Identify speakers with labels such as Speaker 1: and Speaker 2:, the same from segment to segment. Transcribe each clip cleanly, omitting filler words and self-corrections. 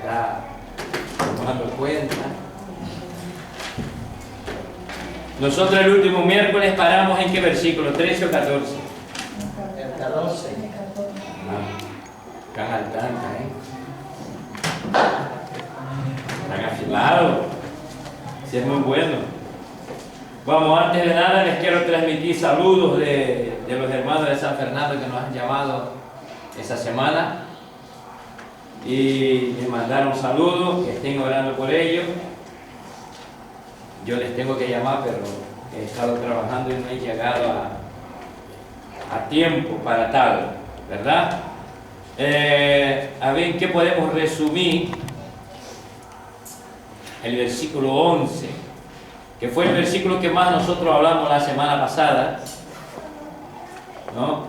Speaker 1: está tomando cuenta. Nosotros el último miércoles paramos en qué versículo, 13 o 14.
Speaker 2: El 14.
Speaker 1: Están al tanto, Están afilados. Sí, es muy bueno. Vamos, antes de nada les quiero transmitir saludos de los hermanos de San Fernando que nos han llamado esa semana y me mandaron saludos, que estén orando por ellos. Yo les tengo que llamar, pero he estado trabajando y no he llegado a tiempo para tal, ¿verdad? A ver, ¿qué podemos resumir? El versículo 11, que fue el versículo que más nosotros hablamos la semana pasada, ¿no?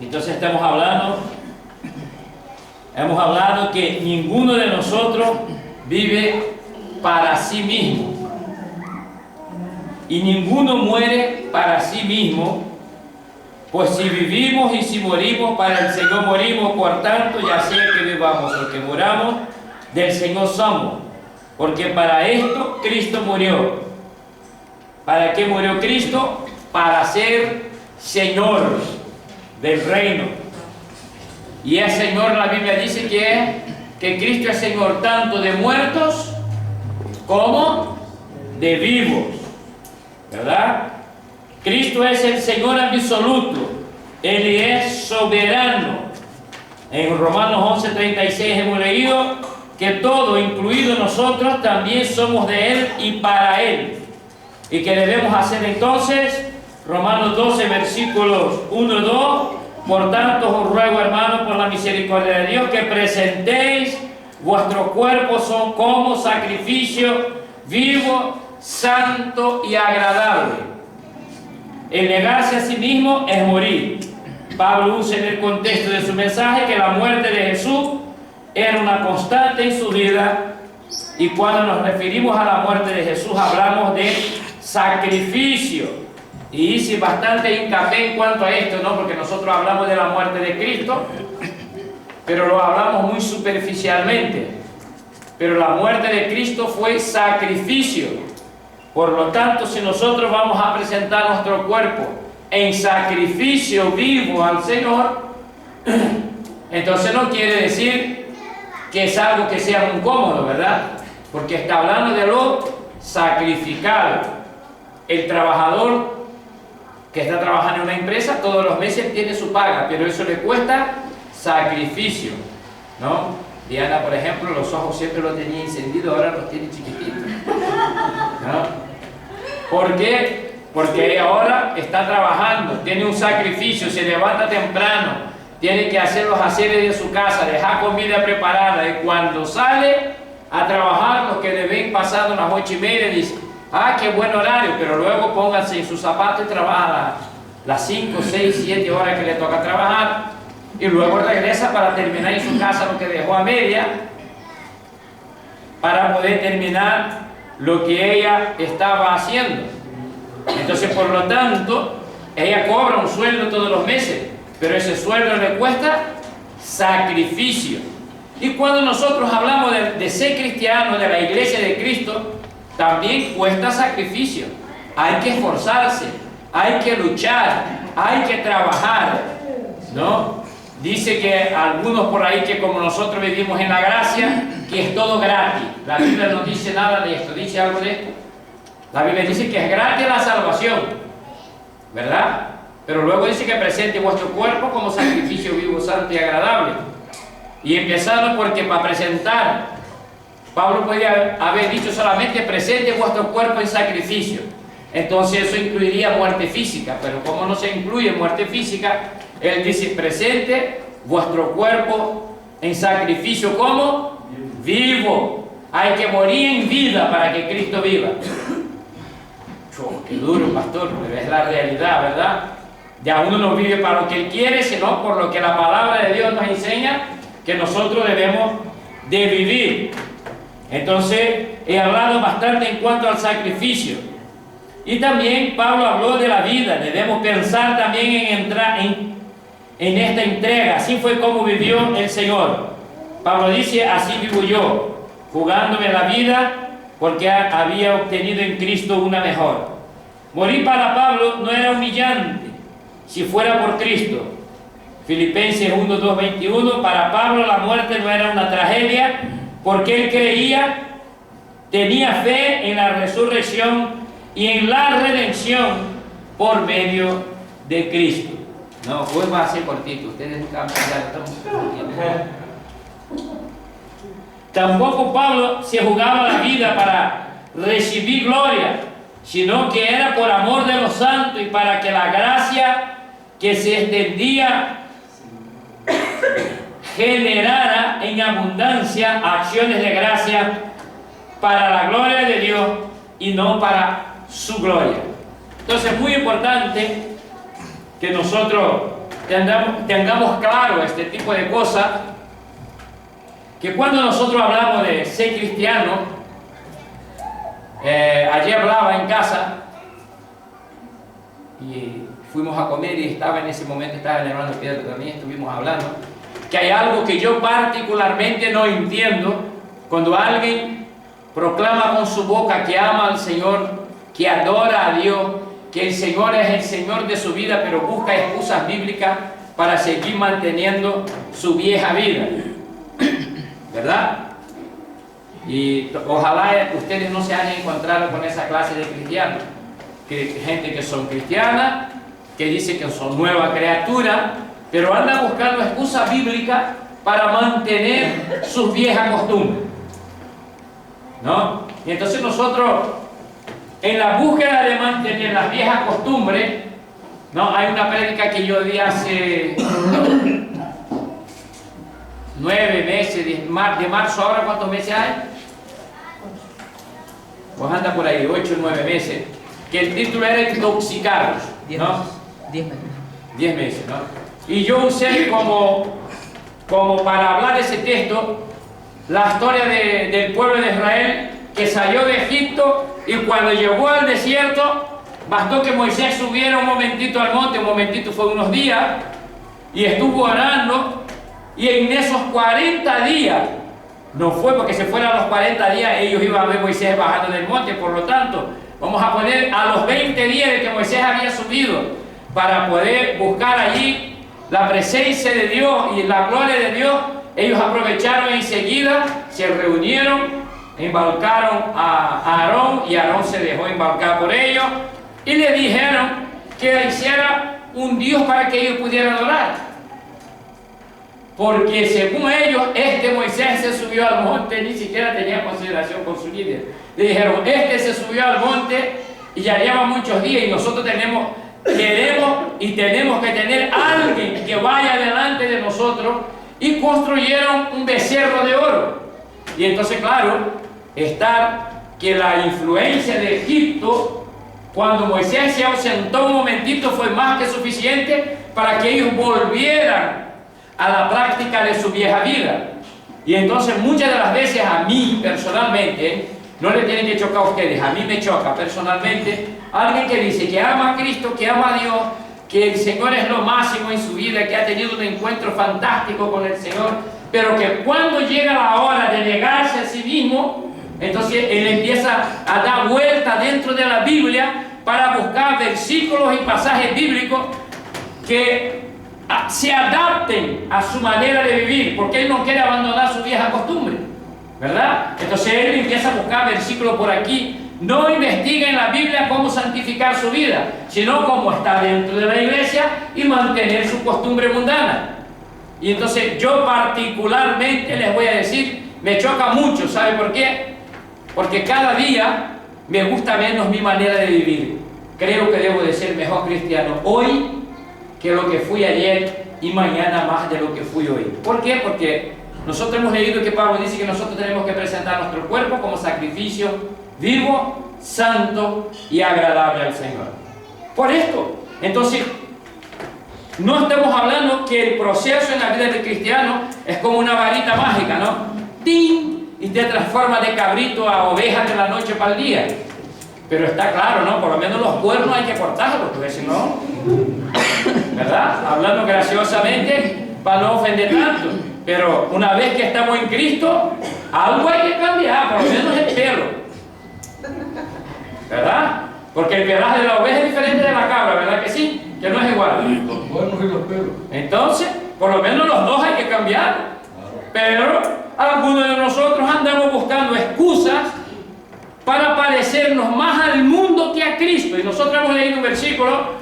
Speaker 1: Entonces hemos hablado que ninguno de nosotros vive para sí mismo y ninguno muere para sí mismo, pues si vivimos y si morimos, para el Señor morimos, por tanto, ya sea que vivamos o que muramos, del Señor somos, porque para esto Cristo murió. ¿Para qué murió Cristo? Para ser Señor del reino. Y es Señor, la Biblia dice que Cristo es Señor tanto de muertos como de vivos, ¿verdad? Cristo es el Señor absoluto, Él es soberano. En Romanos 11:36 hemos leído que todo, incluido nosotros, también somos de Él y para Él. ¿Y qué debemos hacer entonces? Romanos 12, versículos 1 y 2. Por tanto, os ruego, hermanos, por la misericordia de Dios, que presentéis vuestros cuerpos son como sacrificio vivo, santo y agradable. El negarse a sí mismo es morir. Pablo usa en el contexto de su mensaje que la muerte de Jesús era una constante en su vida, y cuando nos referimos a la muerte de Jesús hablamos de sacrificio. Y hice bastante hincapié en cuanto a esto, ¿no? Porque nosotros hablamos de la muerte de Cristo, pero lo hablamos muy superficialmente. Pero la muerte de Cristo fue sacrificio. Por lo tanto, si nosotros vamos a presentar nuestro cuerpo en sacrificio vivo al Señor, entonces no quiere decir que es algo que sea muy cómodo, ¿verdad? Porque está hablando de lo sacrificado. El trabajador que está trabajando en una empresa todos los meses tiene su paga, pero eso le cuesta sacrificio, ¿no? Diana, por ejemplo, los ojos siempre los tenía encendidos, ahora los tiene chiquititos, ¿no? ¿Por qué? Porque ella ahora está trabajando, tiene un sacrificio, se levanta temprano, tiene que hacer los haceres de su casa, dejar comida preparada, y cuando sale a trabajar, los que le ven pasando las 8:30 dicen: ah, qué buen horario, pero luego pónganse en sus zapatos y trabaja las 5, 6, 7 horas que le toca trabajar, y luego regresa para terminar en su casa lo que dejó a media, para poder terminar lo que ella estaba haciendo. Entonces, por lo tanto, ella cobra un sueldo todos los meses, pero ese sueldo le cuesta sacrificio. Y cuando nosotros hablamos de ser cristiano, de la iglesia de Cristo, también cuesta sacrificio. Hay que esforzarse, hay que luchar, hay que trabajar, ¿no? Dice que algunos por ahí que como nosotros vivimos en la gracia, que es todo gratis. La Biblia no dice nada de esto, dice algo de esto. La Biblia dice que es gratis la salvación, ¿verdad? Pero luego dice que presente vuestro cuerpo como sacrificio vivo, santo y agradable. Y empezando porque para presentar, Pablo podía haber dicho solamente presente vuestro cuerpo en sacrificio. Entonces eso incluiría muerte física, pero como no se incluye muerte física, él dice presente vuestro cuerpo en sacrificio como vivo. Hay que morir en vida para que Cristo viva. Qué duro, pastor, pero es la realidad, ¿verdad? Ya uno no vive para lo que él quiere, sino por lo que la palabra de Dios nos enseña que nosotros debemos de vivir. Entonces, he hablado bastante en cuanto al sacrificio. Y también Pablo habló de la vida. Debemos pensar también en entrar en esta entrega. Así fue como vivió el Señor. Pablo dice, así vivo yo, jugándome la vida porque había obtenido en Cristo una mejor. Morir para Pablo no era humillante si fuera por Cristo. Filipenses 1, 2, 21, para Pablo la muerte no era una tragedia porque él creía, tenía fe en la resurrección y en la redención por medio de Cristo. No, hoy va a ser cortito, ustedes nunca estamos. Tampoco Pablo se jugaba la vida para recibir gloria, sino que era por amor de los santos y para que la gracia que se extendía generara en abundancia acciones de gracia para la gloria de Dios y no para su gloria. Entonces es muy importante que nosotros tengamos claro este tipo de cosas, que cuando nosotros hablamos de ser cristiano, ayer hablaba en casa y fuimos a comer y estaba en ese momento, estaba el hermano Pedro también, estuvimos hablando, que hay algo que yo particularmente no entiendo cuando alguien proclama con su boca que ama al Señor, que adora a Dios, que el Señor es el Señor de su vida, pero busca excusas bíblicas para seguir manteniendo su vieja vida, ¿verdad? Y ojalá ustedes no se hayan encontrado con esa clase de cristianos, gente que son cristianas, que dice que son nueva criatura, pero andan buscando excusas bíblicas para mantener sus viejas costumbres, ¿no? Y entonces nosotros, en la búsqueda de mantener las viejas costumbres, ¿no? Hay una prédica que yo di hace 9 meses, de marzo, ahora ¿cuántos meses hay? Pues anda por ahí, 8 o 9 meses, que el título era Intoxicados, ¿no?
Speaker 3: 10 meses.
Speaker 1: 10 meses, ¿no? Y yo usé como para hablar de ese texto la historia del pueblo de Israel que salió de Egipto y cuando llegó al desierto bastó que Moisés subiera un momentito al monte, un momentito fue unos días, y estuvo orando, y en esos 40 días, no fue porque se fueran los 40 días, ellos iban a ver Moisés bajando del monte, por lo tanto, vamos a poner a los 20 días de que Moisés había subido para poder buscar allí la presencia de Dios y la gloria de Dios, ellos aprovecharon enseguida, se reunieron, embarcaron a Aarón y Aarón se dejó embarcar por ellos y le dijeron que hiciera un Dios para que ellos pudieran adorar, porque según ellos este Moisés se subió al monte, ni siquiera tenía consideración con su líder. Le dijeron, este se subió al monte y ya lleva muchos días y nosotros queremos y tenemos que tener a alguien que vaya delante de nosotros, y construyeron un becerro de oro. Y entonces, claro, que la influencia de Egipto, cuando Moisés se ausentó un momentito, fue más que suficiente para que ellos volvieran a la práctica de su vieja vida. Y entonces muchas de las veces a mí personalmente, no le tienen que chocar a ustedes, a mí me choca personalmente alguien que dice que ama a Cristo, que ama a Dios, que el Señor es lo máximo en su vida, que ha tenido un encuentro fantástico con el Señor, pero que cuando llega la hora de negarse a sí mismo, entonces él empieza a dar vuelta dentro de la Biblia para buscar versículos y pasajes bíblicos que se adapten a su manera de vivir, porque él no quiere abandonar su vieja costumbre, ¿verdad? Entonces él empieza a buscar versículos por aquí. No investiga en la Biblia cómo santificar su vida, sino cómo estar dentro de la iglesia y mantener su costumbre mundana. Y entonces yo particularmente les voy a decir, me choca mucho, ¿sabe por qué? Porque cada día me gusta menos mi manera de vivir. Creo que debo de ser mejor cristiano hoy que lo que fui ayer y mañana más de lo que fui hoy. ¿Por qué? Porque nosotros hemos leído que Pablo dice que nosotros tenemos que presentar nuestro cuerpo como sacrificio vivo, santo y agradable al Señor. Por esto, entonces, no estamos hablando que el proceso en la vida del cristiano es como una varita mágica, ¿no? ¡Ting! Y te transforma de cabrito a oveja de la noche para el día. Pero está claro, ¿no? Por lo menos los cuernos hay que cortarlos, porque si no, ¿verdad? Hablando graciosamente para no ofender tanto. Pero una vez que estamos en Cristo, algo hay que cambiar, por lo menos el pelo. ¿Verdad? Porque el pelaje de la oveja es diferente de la cabra, ¿verdad que sí? Que no es igual.
Speaker 3: Los cuernos y los pelos.
Speaker 1: Entonces, por lo menos los dos hay que cambiar. Pero algunos de nosotros andamos buscando excusas para parecernos más al mundo que a Cristo. Y nosotros hemos leído un versículo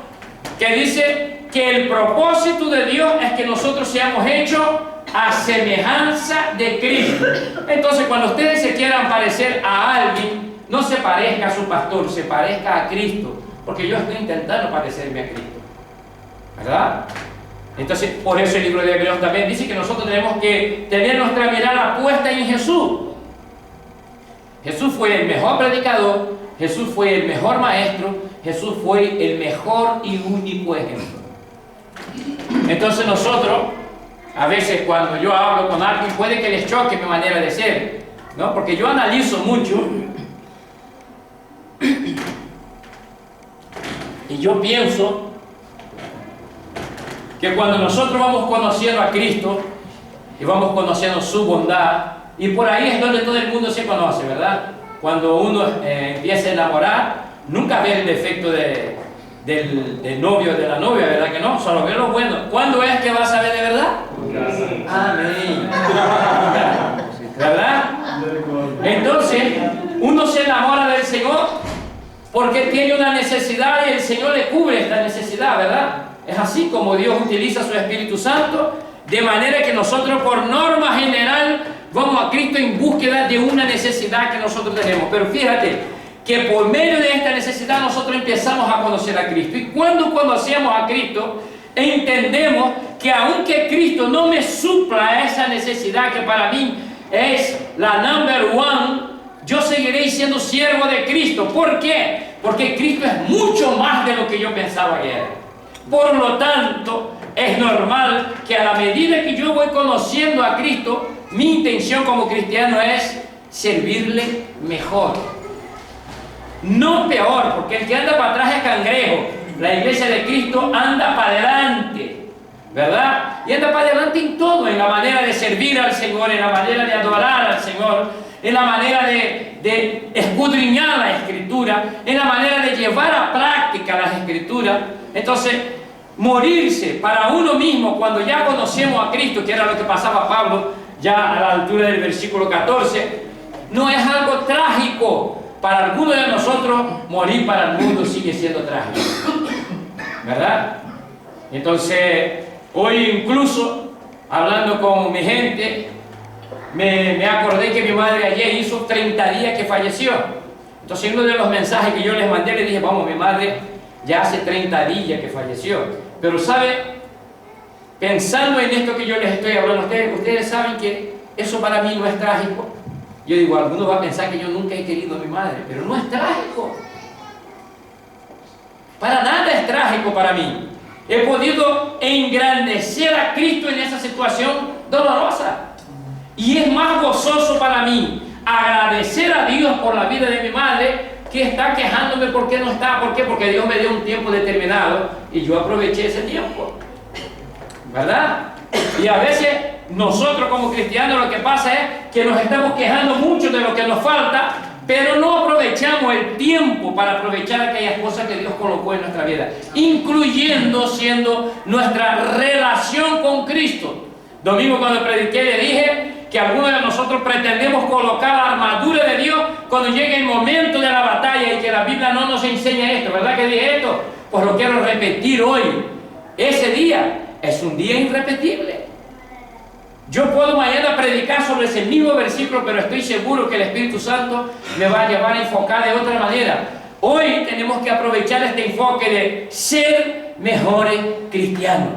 Speaker 1: que dice que el propósito de Dios es que nosotros seamos hechos a semejanza de Cristo. Entonces, cuando ustedes se quieran parecer a alguien, no se parezca a su pastor, se parezca a Cristo, porque yo estoy intentando parecerme a Cristo, ¿verdad? Entonces, por eso el libro de Hebreos también dice que nosotros tenemos que tener nuestra mirada puesta en Jesús. Jesús fue el mejor predicador, Jesús fue el mejor maestro, Jesús fue el mejor y único ejemplo. Entonces nosotros, a veces cuando yo hablo con alguien, puede que les choque mi manera de ser, ¿no? Porque yo analizo mucho y yo pienso que cuando nosotros vamos conociendo a Cristo y vamos conociendo su bondad, y por ahí es donde todo el mundo se conoce, ¿verdad? Cuando uno empieza a enamorar, nunca ve el defecto del novio o de la novia, ¿verdad que no? Solo ve lo bueno. ¿Cuándo es que vas a ver de verdad? Amén. ¿Verdad? Entonces, uno se enamora del Señor porque tiene una necesidad y el Señor le cubre esta necesidad, ¿verdad? Es así como Dios utiliza su Espíritu Santo, de manera que nosotros por norma general vamos a Cristo en búsqueda de una necesidad que nosotros tenemos. Pero fíjate que por medio de esta necesidad nosotros empezamos a conocer a Cristo. Y cuando conocemos a Cristo, entendemos que aunque Cristo no me supla esa necesidad que para mí es la number one, yo seguiré siendo siervo de Cristo. ¿Por qué? Porque Cristo es mucho más de lo que yo pensaba que era. Por lo tanto, es normal que a la medida que yo voy conociendo a Cristo, mi intención como cristiano es servirle mejor. No peor, porque el que anda para atrás es cangrejo. La iglesia de Cristo anda para adelante, ¿verdad? Y anda para adelante en todo, en la manera de servir al Señor, en la manera de adorar al Señor, en la manera de escudriñar la Escritura, en la manera de llevar a práctica las Escrituras. Entonces, morirse para uno mismo cuando ya conocemos a Cristo, que era lo que pasaba a Pablo ya a la altura del versículo 14, no es algo trágico. Para algunos de nosotros, morir para el mundo sigue siendo trágico, ¿verdad? Entonces, hoy incluso, hablando con mi gente, me acordé que mi madre ayer hizo 30 días que falleció. Entonces, uno de los mensajes que yo les mandé, le dije, vamos, mi madre ya hace 30 días que falleció. Pero, ¿sabe? Pensando en esto que yo les estoy hablando a ustedes, ustedes saben que eso para mí no es trágico. Yo digo, alguno va a pensar que yo nunca he querido a mi madre, pero no es trágico. Para nada es trágico para mí. He podido engrandecer a Cristo en esa situación dolorosa. Y es más gozoso para mí agradecer a Dios por la vida de mi madre que está quejándome por qué no está. ¿Por qué? Porque Dios me dio un tiempo determinado y yo aproveché ese tiempo, ¿verdad? Y a veces nosotros como cristianos lo que pasa es que nos estamos quejando mucho de lo que nos falta, pero no aprovechamos el tiempo para aprovechar aquellas cosas que Dios colocó en nuestra vida, incluyendo siendo nuestra relación con Cristo. Domingo cuando prediqué le dije que algunos de nosotros pretendemos colocar la armadura de Dios cuando llegue el momento de la batalla y que la Biblia no nos enseña esto, ¿verdad que dije esto? Pues lo quiero repetir hoy. Ese día es un día irrepetible. Yo puedo mañana predicar sobre ese mismo versículo, pero estoy seguro que el Espíritu Santo me va a llevar a enfocar de otra manera. Hoy tenemos que aprovechar este enfoque de ser mejores cristianos,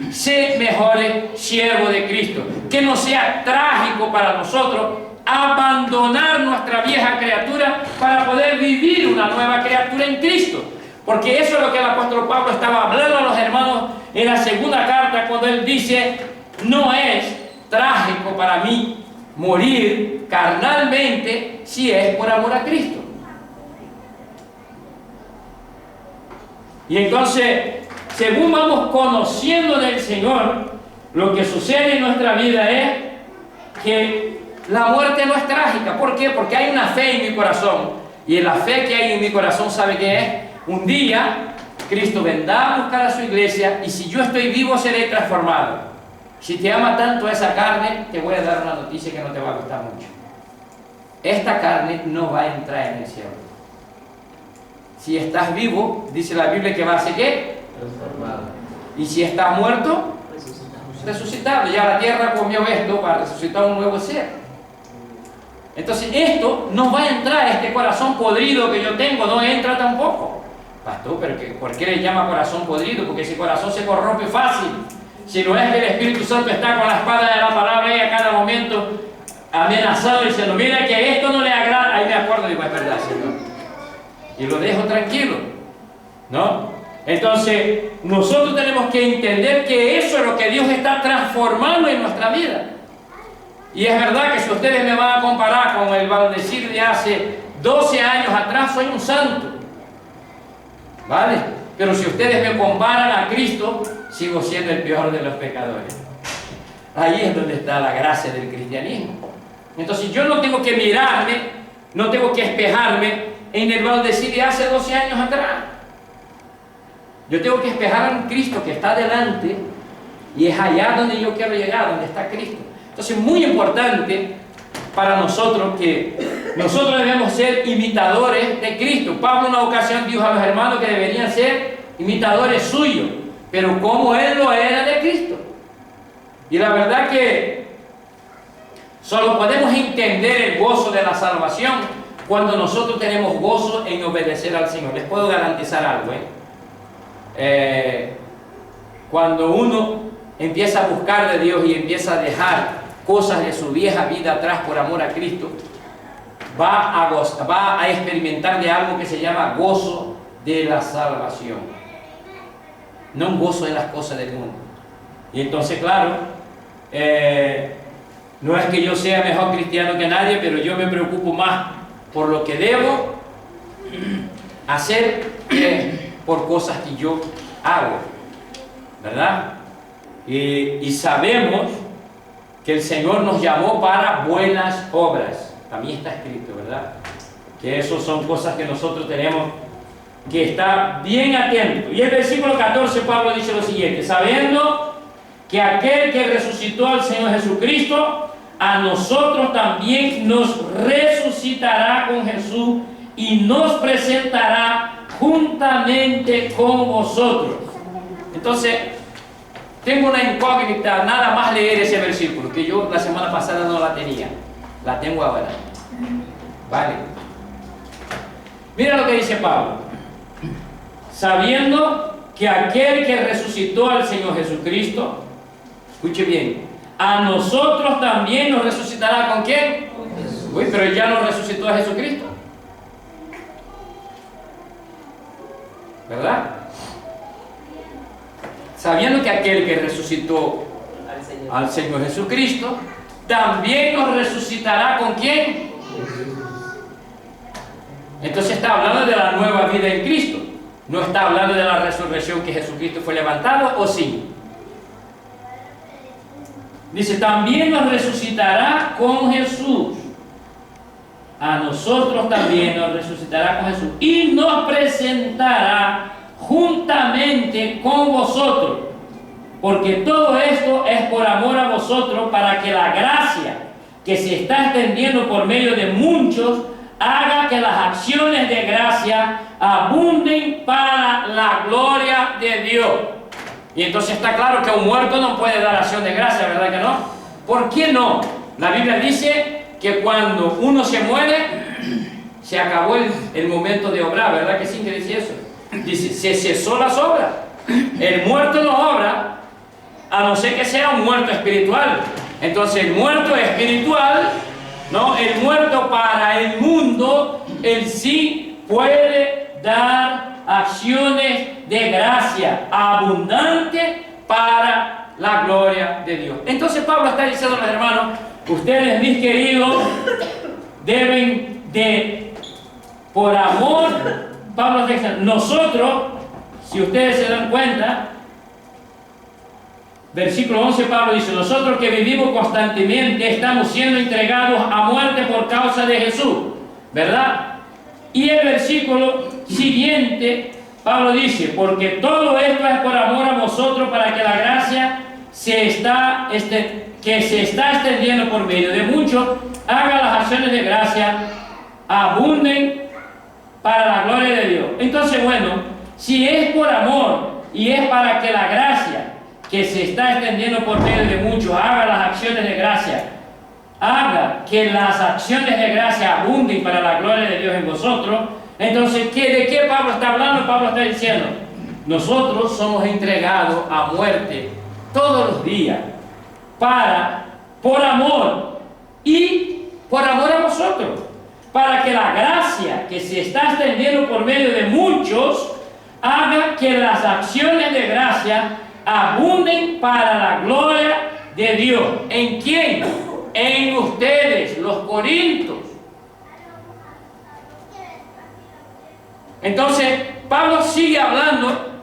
Speaker 1: ser mejores siervos de Cristo. Que no sea trágico para nosotros abandonar nuestra vieja criatura para poder vivir una nueva criatura en Cristo. Porque eso es lo que el apóstol Pablo estaba hablando a los hermanos en la segunda carta, cuando él dice, no es trágico para mí morir carnalmente si es por amor a Cristo. Y entonces, según vamos conociendo del Señor, lo que sucede en nuestra vida es que la muerte no es trágica. ¿Por qué? Porque hay una fe en mi corazón. Y la fe que hay en mi corazón, ¿sabe qué es? Un día Cristo vendrá a buscar a su iglesia y si yo estoy vivo seré transformado. Si te ama tanto esa carne, te voy a dar una noticia que no te va a gustar mucho. Esta carne no va a entrar en el cielo. Si estás vivo, dice la Biblia que va a ser ¿qué?
Speaker 2: Transformado.
Speaker 1: Y si estás muerto, resucitado. Ya la tierra comió esto para resucitar un nuevo ser. Entonces esto no va a entrar, este corazón podrido que yo tengo, no entra tampoco. Pastor, pero ¿por qué le llama corazón podrido? Porque ese corazón se corrompe fácil. Si no es que el Espíritu Santo está con la espada de la palabra ahí a cada momento amenazado diciendo, mira que esto no le agrada, ahí me acuerdo y digo, es verdad, Señor. Y lo dejo tranquilo, ¿no? Entonces, nosotros tenemos que entender que eso es lo que Dios está transformando en nuestra vida. Y es verdad que si ustedes me van a comparar con el Valdecir de hace 12 años atrás, soy un santo, ¿vale? Pero si ustedes me comparan a Cristo, sigo siendo el peor de los pecadores. Ahí es donde está la gracia del cristianismo. Entonces yo no tengo que mirarme, no tengo que espejarme en el Valdecir de hace 12 años atrás. Yo tengo que espejar en Cristo que está delante y es allá donde yo quiero llegar, donde está Cristo. Entonces es muy importante para nosotros que nosotros debemos ser imitadores de Cristo. Pablo en una ocasión dijo a los hermanos que deberían ser imitadores suyos, pero como él lo era de Cristo. Y la verdad que solo podemos entender el gozo de la salvación cuando nosotros tenemos gozo en obedecer al Señor. Les puedo garantizar algo, cuando uno empieza a buscar de Dios y empieza a dejar cosas de su vieja vida atrás por amor a Cristo, va a experimentar de algo que se llama gozo de la salvación, no un gozo de las cosas del mundo. Y entonces, claro, no es que yo sea mejor cristiano que nadie, pero yo me preocupo más por lo que debo hacer que por cosas que yo hago, ¿verdad? Y sabemos que el Señor nos llamó para buenas obras. También está escrito, ¿verdad? Que eso son cosas que nosotros tenemos que estar bien atentos. Y el versículo 14 Pablo dice lo siguiente: sabiendo que aquel que resucitó al Señor Jesucristo, a nosotros también nos resucitará con Jesús y nos presentará juntamente con vosotros. Entonces, tengo una incógnita, nada más leer ese versículo, que yo la semana pasada no la tenía, la tengo ahora. Vale. Mira lo que dice Pablo: sabiendo que aquel que resucitó al Señor Jesucristo, escuche bien, a nosotros también nos resucitará. ¿Con quién? Con Jesús. Uy, pero ya nos resucitó a Jesucristo, ¿verdad? Sabiendo que aquel que resucitó al Señor Jesucristo, también nos resucitará. ¿Con quién? Entonces está hablando de la nueva vida en Cristo. No está hablando de la resurrección, que Jesucristo fue levantado, ¿o sí? Dice, también nos resucitará con Jesús. A nosotros también nos resucitará con Jesús y nos presentará juntamente con vosotros, porque todo esto es por amor a vosotros, para que la gracia que se está extendiendo por medio de muchos haga que las acciones de gracia abunden para la gloria de Dios. Y entonces está claro que un muerto no puede dar acción de gracia, ¿verdad que no? ¿Por qué no? La Biblia dice que cuando uno se muere, se acabó el momento de obrar, ¿verdad que sí que dice eso? Dice, se cesó las obras. El muerto no obra, a no ser que sea un muerto espiritual. Entonces el muerto espiritual, ¿no? El muerto para el mundo, él sí puede dar acciones de gracia abundante para la gloria de Dios. Entonces Pablo está diciendo a los hermanos, ustedes, mis queridos, deben de, por amor, Pablo está diciendo, nosotros, si ustedes se dan cuenta, versículo 11, Pablo dice, nosotros que vivimos constantemente estamos siendo entregados a muerte por causa de Jesús, ¿verdad? Y el versículo siguiente, Pablo dice, porque todo esto es por amor a vosotros, para que la gracia que se está extendiendo por medio de muchos, haga las acciones de gracia, abunden para la gloria de Dios. Entonces, bueno, si es por amor y es para que la gracia que se está extendiendo por medio de muchos haga las acciones de gracia, haga que las acciones de gracia abunden para la gloria de Dios en vosotros, entonces, ¿de qué Pablo está hablando? Pablo está diciendo, nosotros somos entregados a muerte todos los días por amor y por amor a vosotros, para que la gracia que se está extendiendo por medio de muchos haga que las acciones de gracia abunden para la gloria de Dios. ¿En quién? En ustedes, los corintios. Entonces, Pablo sigue hablando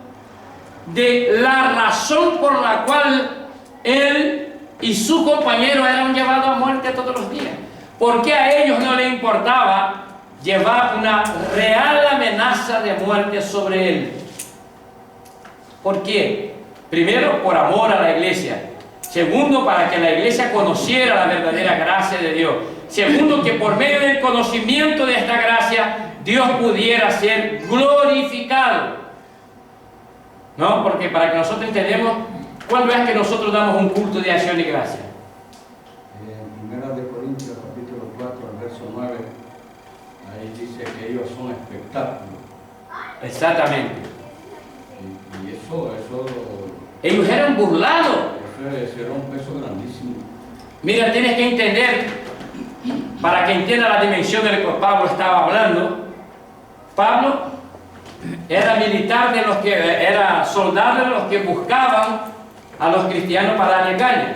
Speaker 1: de la razón por la cual él y su compañero eran llevados a muerte todos los días. Porque a ellos no les importaba llevar una real amenaza de muerte sobre él. ¿Por qué? Primero, por amor a la iglesia. Segundo, para que la iglesia conociera la verdadera gracia de Dios. Segundo, que por medio del conocimiento de esta gracia, Dios pudiera ser glorificado. ¿No? Porque para que nosotros entendamos, ¿cuándo es que nosotros damos un culto de acción y gracia?
Speaker 3: En 1 Corintios capítulo 4, verso 9, ahí dice que ellos son espectáculos.
Speaker 1: Exactamente.
Speaker 3: Y eso
Speaker 1: ellos eran burlados.
Speaker 3: Eso era un peso grandísimo.
Speaker 1: Mira, tienes que entender, para que entienda la dimensión de lo que Pablo estaba hablando. Pablo era militar de los que, era soldado de los que buscaban a los cristianos para darle caña.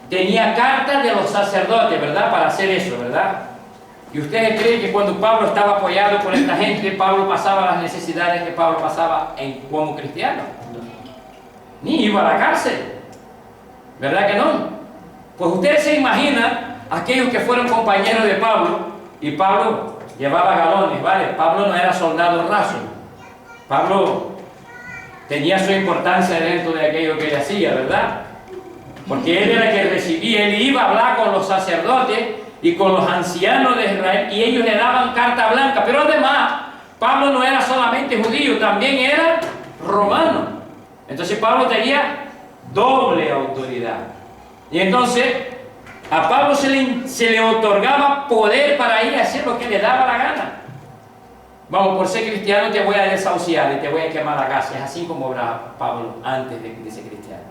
Speaker 1: Tenía cartas de los sacerdotes, ¿verdad? Para hacer eso, ¿verdad? ¿Y ustedes creen que cuando Pablo estaba apoyado por esta gente, Pablo pasaba las necesidades que Pablo pasaba como cristiano? Ni iba a la cárcel, ¿verdad que no? Pues ustedes se imaginan aquellos que fueron compañeros de Pablo, y Pablo llevaba galones, ¿vale? Pablo no era soldado raso. Pablo tenía su importancia dentro de aquello que él hacía, ¿verdad? Porque él era el que recibía, él iba a hablar con los sacerdotes y con los ancianos de Israel, y ellos le daban carta blanca. Pero además, Pablo no era solamente judío, también era romano. Entonces Pablo tenía doble autoridad. Y entonces a Pablo se le otorgaba poder para ir a hacer lo que le daba la gana. Vamos, por ser cristiano te voy a desahuciar y te voy a quemar la casa. Es así como obraba Pablo antes de ser cristiano.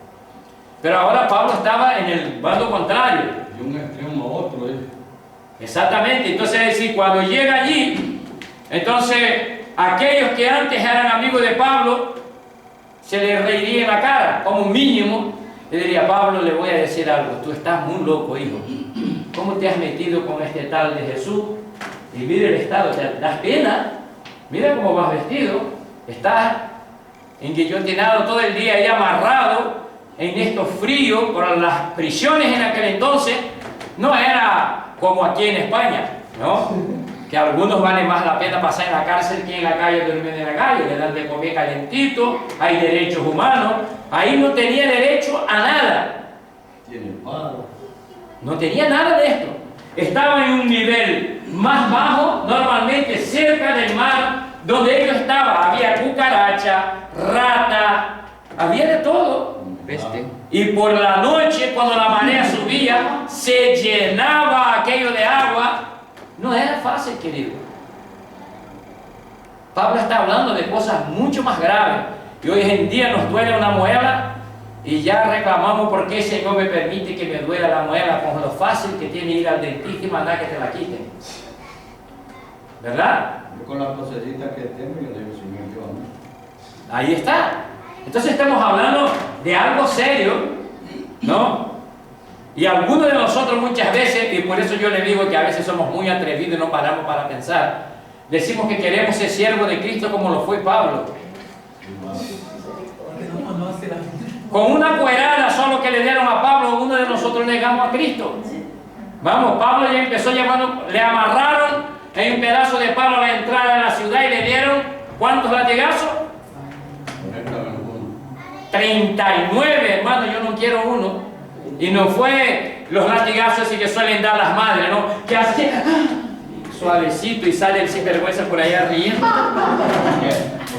Speaker 1: Pero ahora Pablo estaba en el bando contrario.
Speaker 3: De un extremo a otro.
Speaker 1: Exactamente. Entonces, es decir, cuando llega allí, entonces aquellos que antes eran amigos de Pablo se le reiría en la cara, como un mínimo. Le diría, Pablo, le voy a decir algo, tú estás muy loco, hijo. ¿Cómo te has metido con este tal de Jesús? Y mira el estado, te das pena. Mira cómo vas vestido. Estás enguillotinado todo el día ahí amarrado en estos fríos por las prisiones en aquel entonces. No era como aquí en España, ¿no? Que a algunos vale más la pena pasar en la cárcel que en la calle, durmiendo en la calle. Le dan de comer calentito, hay derechos humanos. Ahí no tenía derecho a nada.
Speaker 3: Tiene paro.
Speaker 1: No tenía nada de esto. Estaba en un nivel más bajo, normalmente cerca del mar, donde ellos estaban. Había cucaracha, rata, había de todo.
Speaker 2: Peste.
Speaker 1: Y por la noche, cuando la marea subía, se llenaba aquello de agua. No era fácil, querido. Pablo está hablando de cosas mucho más graves. Y hoy en día nos duele una muela y ya reclamamos por qué el Señor me permite que me duela la muela, con lo fácil que tiene ir al dentista y mandar que te la quiten. ¿Verdad?
Speaker 3: Yo con la tosecita que tengo, yo le digo, Señor, yo a mí.
Speaker 1: Ahí está. Entonces estamos hablando de algo serio, ¿no? Y algunos de nosotros muchas veces, y por eso yo le digo que a veces somos muy atrevidos y no paramos para pensar, decimos que queremos ser siervos de Cristo como lo fue Pablo. Con una cuerada solo que le dieron a Pablo, uno de nosotros negamos a Cristo. Vamos, Pablo ya empezó llevando, le amarraron en un pedazo de palo a la entrada de la ciudad y le dieron, ¿cuántos latigazos? 39, hermano, yo no quiero uno. Y no fue los latigazos así que suelen dar las madres, ¿no? Que así, suavecito y sale el sinvergüenza por allá riendo.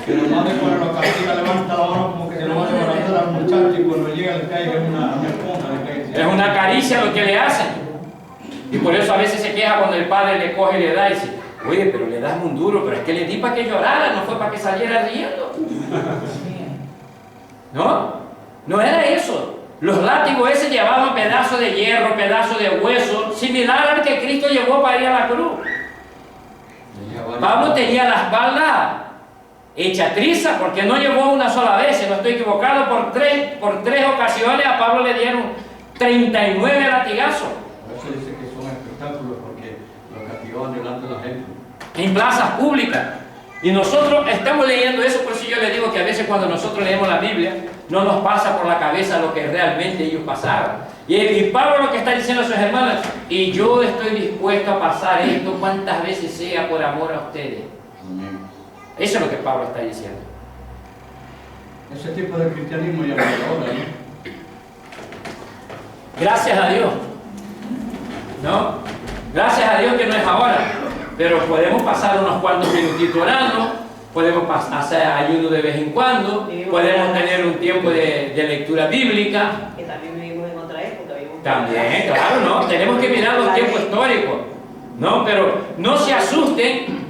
Speaker 3: Que nomás de cuando la castiga levanta la mano como que se lo van a levantar al muchacho y cuando llega le cae una esponja, le cae.
Speaker 1: Es una caricia lo que le hacen. Y por eso a veces se queja cuando el padre le coge y le da y dice, oye, pero le das un duro, pero es que le di para que llorara, no fue para que saliera riendo. ¿No? No era eso. Los látigos ese llevaban pedazos de hierro, pedazos de hueso, similar al que Cristo llevó para ir a la cruz. Pablo tenía la espalda hecha triza porque no llevó una sola vez, si no estoy equivocado, por tres ocasiones a Pablo le dieron 39 latigazos.
Speaker 3: Por eso dice que son espectáculos porque lo castigaban delante de la gente.
Speaker 1: En plazas públicas. Y nosotros estamos leyendo eso, por eso yo le digo que a veces cuando nosotros leemos la Biblia, no nos pasa por la cabeza lo que realmente ellos pasaron. Y Pablo lo que está diciendo a sus hermanos, y yo estoy dispuesto a pasar esto cuantas veces sea por amor a ustedes.
Speaker 3: Amén.
Speaker 1: Eso es lo que Pablo está diciendo.
Speaker 3: Ese tipo de cristianismo ya no es ahora, ¿no?
Speaker 1: Gracias a Dios. ¿No? Gracias a Dios que no es ahora. Pero podemos pasar unos cuantos minutitos orando, podemos hacer ayuno de vez en cuando, podemos tener un tiempo de lectura bíblica.
Speaker 4: Que también vivimos en otra época.
Speaker 1: También, claro, ¿no? Tenemos que mirar los tiempos históricos, ¿no? Pero no se asusten,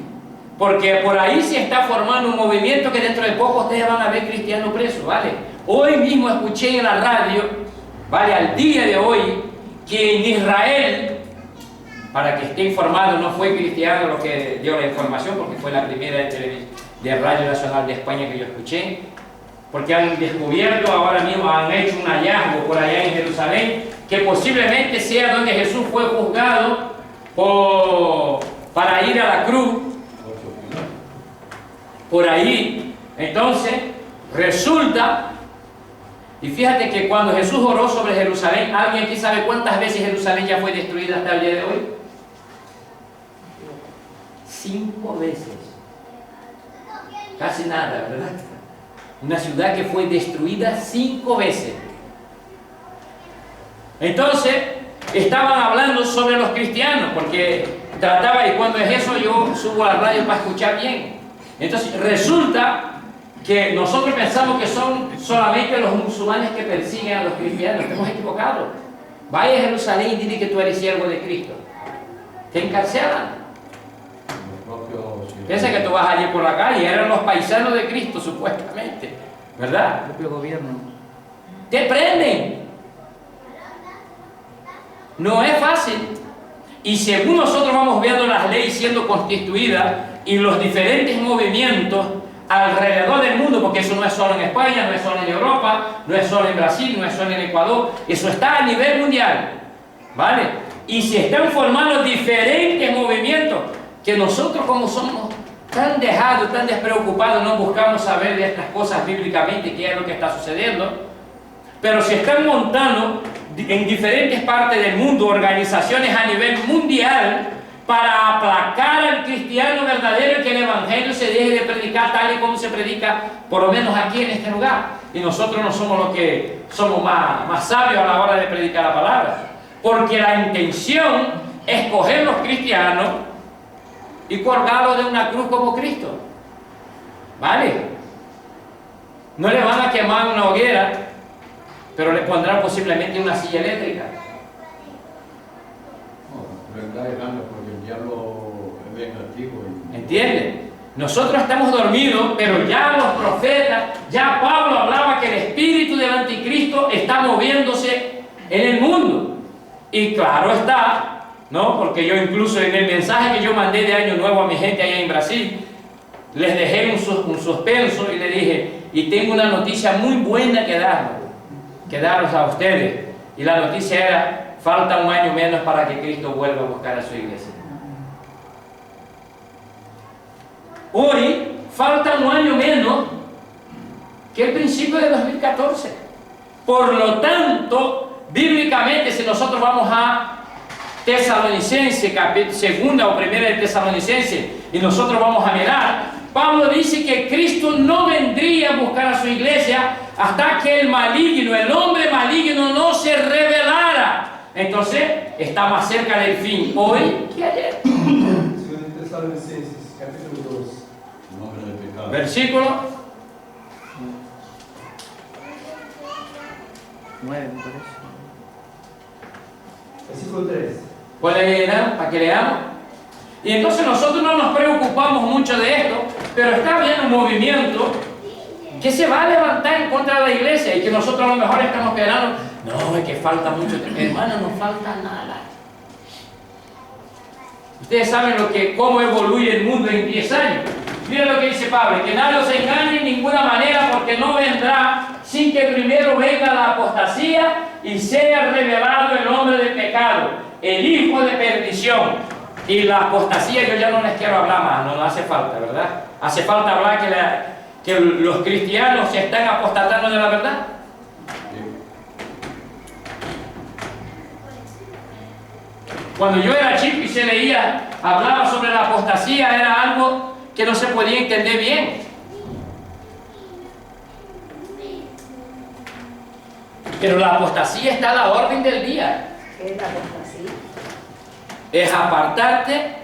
Speaker 1: porque por ahí se está formando un movimiento que dentro de poco ustedes van a ver cristianos presos, ¿vale? Hoy mismo escuché en la radio, ¿vale? Al día de hoy, que en Israel, para que esté informado, no fue Cristiano lo que dio la información, porque fue la primera de Radio Nacional de España que yo escuché, porque han descubierto ahora mismo, han hecho un hallazgo por allá en Jerusalén, que posiblemente sea donde Jesús fue juzgado para ir a la cruz, por ahí. Entonces, resulta, y fíjate que cuando Jesús oró sobre Jerusalén, ¿alguien aquí sabe cuántas veces Jerusalén ya fue destruida hasta el día de hoy? 5 veces. Casi nada, ¿verdad? Una ciudad que fue destruida 5 veces. Entonces, estaban hablando sobre los cristianos, porque trataba, y cuando es eso, yo subo a la radio para escuchar bien. Entonces, resulta que nosotros pensamos que son solamente los musulmanes que persiguen a los cristianos. Estamos equivocados. Vaya a Jerusalén y dile que tú eres siervo de Cristo. Te encarcelan. Piensa que tú vas allí por la calle, eran los paisanos de Cristo, supuestamente, ¿verdad?
Speaker 2: El propio gobierno.
Speaker 1: Te prenden. No es fácil. Y según nosotros vamos viendo las leyes siendo constituidas y los diferentes movimientos alrededor del mundo, porque eso no es solo en España, no es solo en Europa, no es solo en Brasil, no es solo en Ecuador, eso está a nivel mundial, ¿vale? Y se están formando diferentes movimientos que nosotros, como somos tan dejados, tan despreocupados, no buscamos saber de estas cosas bíblicamente, qué es lo que está sucediendo, pero se están montando en diferentes partes del mundo organizaciones a nivel mundial para aplacar al cristiano verdadero y que el evangelio se deje de predicar tal y como se predica, por lo menos aquí en este lugar. Y nosotros no somos los que somos más sabios a la hora de predicar la palabra, porque la intención es coger los cristianos y colgarlos de una cruz como Cristo, ¿vale? No le van a quemar una hoguera, pero le pondrán posiblemente una silla eléctrica.
Speaker 3: Verdad es grande porque el diablo es vengativo.
Speaker 1: ¿Entienden? Nosotros estamos dormidos, pero ya los profetas, ya Pablo hablaba que el espíritu del anticristo está moviéndose en el mundo. Y claro está, ¿no? Porque yo incluso en el mensaje que yo mandé de Año Nuevo a mi gente allá en Brasil, les dejé un suspenso y les dije, y tengo una noticia muy buena que daros a ustedes. Y la noticia era, falta un año menos para que Cristo vuelva a buscar a su iglesia. Hoy falta un año menos que el principio de 2014. Por lo tanto, bíblicamente, si nosotros vamos a Tesalonicenses, segunda o primera de Tesalonicenses, y nosotros vamos a mirar, Pablo dice que Cristo no vendría a buscar a su iglesia hasta que el maligno, el hombre maligno, no se revelara. Entonces, está más cerca del fin hoy que ayer.
Speaker 5: Segundo de Tesalonicenses, capítulo 2.
Speaker 3: Nombre del pecado.
Speaker 1: Versículo
Speaker 2: 9, me parece.
Speaker 5: Versículo 3.
Speaker 1: ¿Puede leer para que leamos? Y entonces nosotros no nos preocupamos mucho de esto, pero está habiendo un movimiento que se va a levantar en contra de la iglesia y que nosotros a lo mejor estamos esperando. No, es que falta mucho tiempo. Hermano, no falta nada. Ustedes saben cómo evoluye el mundo en 10 años. Miren lo que dice Pablo, que nadie os engañe en ninguna manera, porque no vendrá sin que primero venga la apostasía y sea revelado el hombre de pecado, el hijo de perdición. Y la apostasía yo ya no les quiero hablar más, no hace falta, ¿verdad? Hace falta hablar que los cristianos se están apostatando de la verdad. Cuando yo era chico y se leía, hablaba sobre la apostasía, era algo que no se podía entender bien. Pero la apostasía está a la orden del día.
Speaker 4: ¿Qué es la apostasía?
Speaker 1: Es apartarte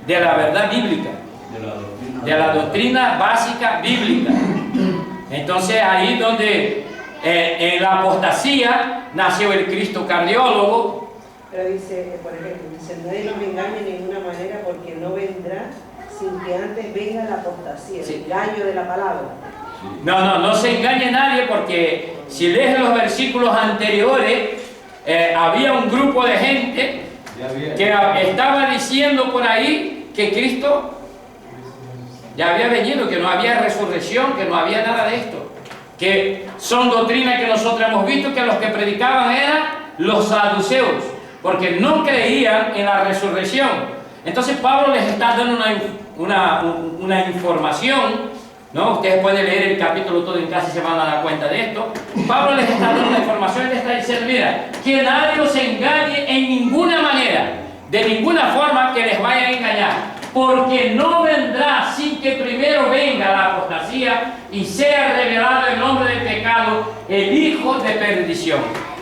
Speaker 1: de la verdad bíblica, de la doctrina básica bíblica. Entonces ahí donde en la apostasía nació el Cristo cardiólogo.
Speaker 4: Pero dice, por ejemplo, dice, nadie nos engañe de ninguna manera porque no vendrá sin que antes venga la apostasía,
Speaker 1: Sí.
Speaker 4: el engaño de la palabra.
Speaker 1: No se engañe nadie, porque si lees los versículos anteriores, había un grupo de gente que estaba diciendo por ahí que Cristo ya había venido, que no había resurrección, que no había nada de esto, que son doctrinas que nosotros hemos visto que los que predicaban eran los saduceos, porque no creían en la resurrección. Entonces Pablo les está dando una información, ¿no? Ustedes pueden leer el capítulo todo en casa y se van a dar cuenta de esto. Pablo les está dando una información y les está diciendo, mira, que nadie os engañe en ninguna manera, de ninguna forma que les vaya a engañar, porque no vendrá sin que primero venga la apostasía y sea revelado el hombre del pecado, el hijo de perdición.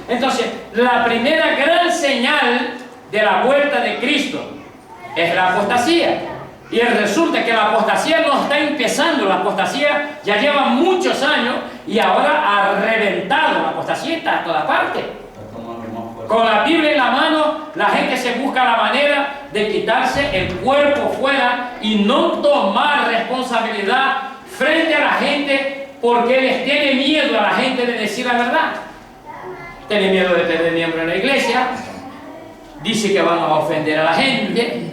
Speaker 1: Entonces, la primera gran señal de la vuelta de Cristo es la apostasía. Y resulta que la apostasía no está empezando, la apostasía ya lleva muchos años y ahora ha reventado. La apostasía está a toda parte. Con la Biblia en la mano, la gente se busca la manera de quitarse el cuerpo fuera y no tomar responsabilidad frente a la gente, porque les tiene miedo a la gente de decir la verdad. Tiene miedo de perder miembro en la iglesia, dice que van a ofender a la gente.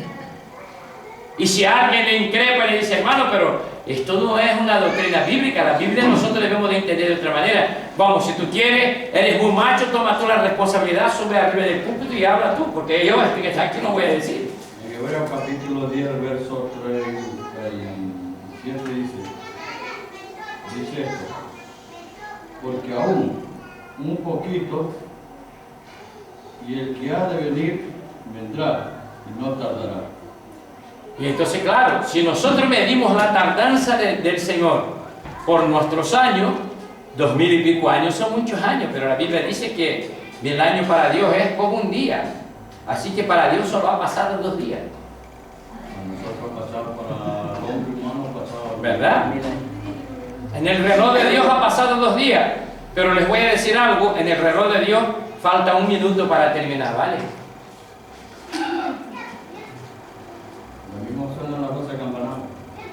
Speaker 1: Y si alguien le increpa y le dice, hermano, pero esto no es una doctrina bíblica, la Biblia nosotros debemos de entender de otra manera. Vamos, si tú quieres, eres un macho, toma tú la responsabilidad, sube arriba del púlpito y habla tú, porque yo aquí no voy a decir.
Speaker 3: En Hebreos capítulo 10, verso 37 dice esto, porque aún un poquito y el que ha de venir vendrá y no tardará.
Speaker 1: Y entonces, claro, si nosotros medimos la tardanza del Señor por nuestros años, 2000 y pico años son muchos años, pero la Biblia dice que 1000 años para Dios es como un día. Así que para Dios solo ha pasado 2 días.
Speaker 3: Nosotros pasamos para el hombre humano, pasado.
Speaker 1: ¿Verdad? En el reloj de Dios ha pasado 2 días, pero les voy a decir algo, en el reloj de Dios falta 1 minuto para terminar, ¿vale?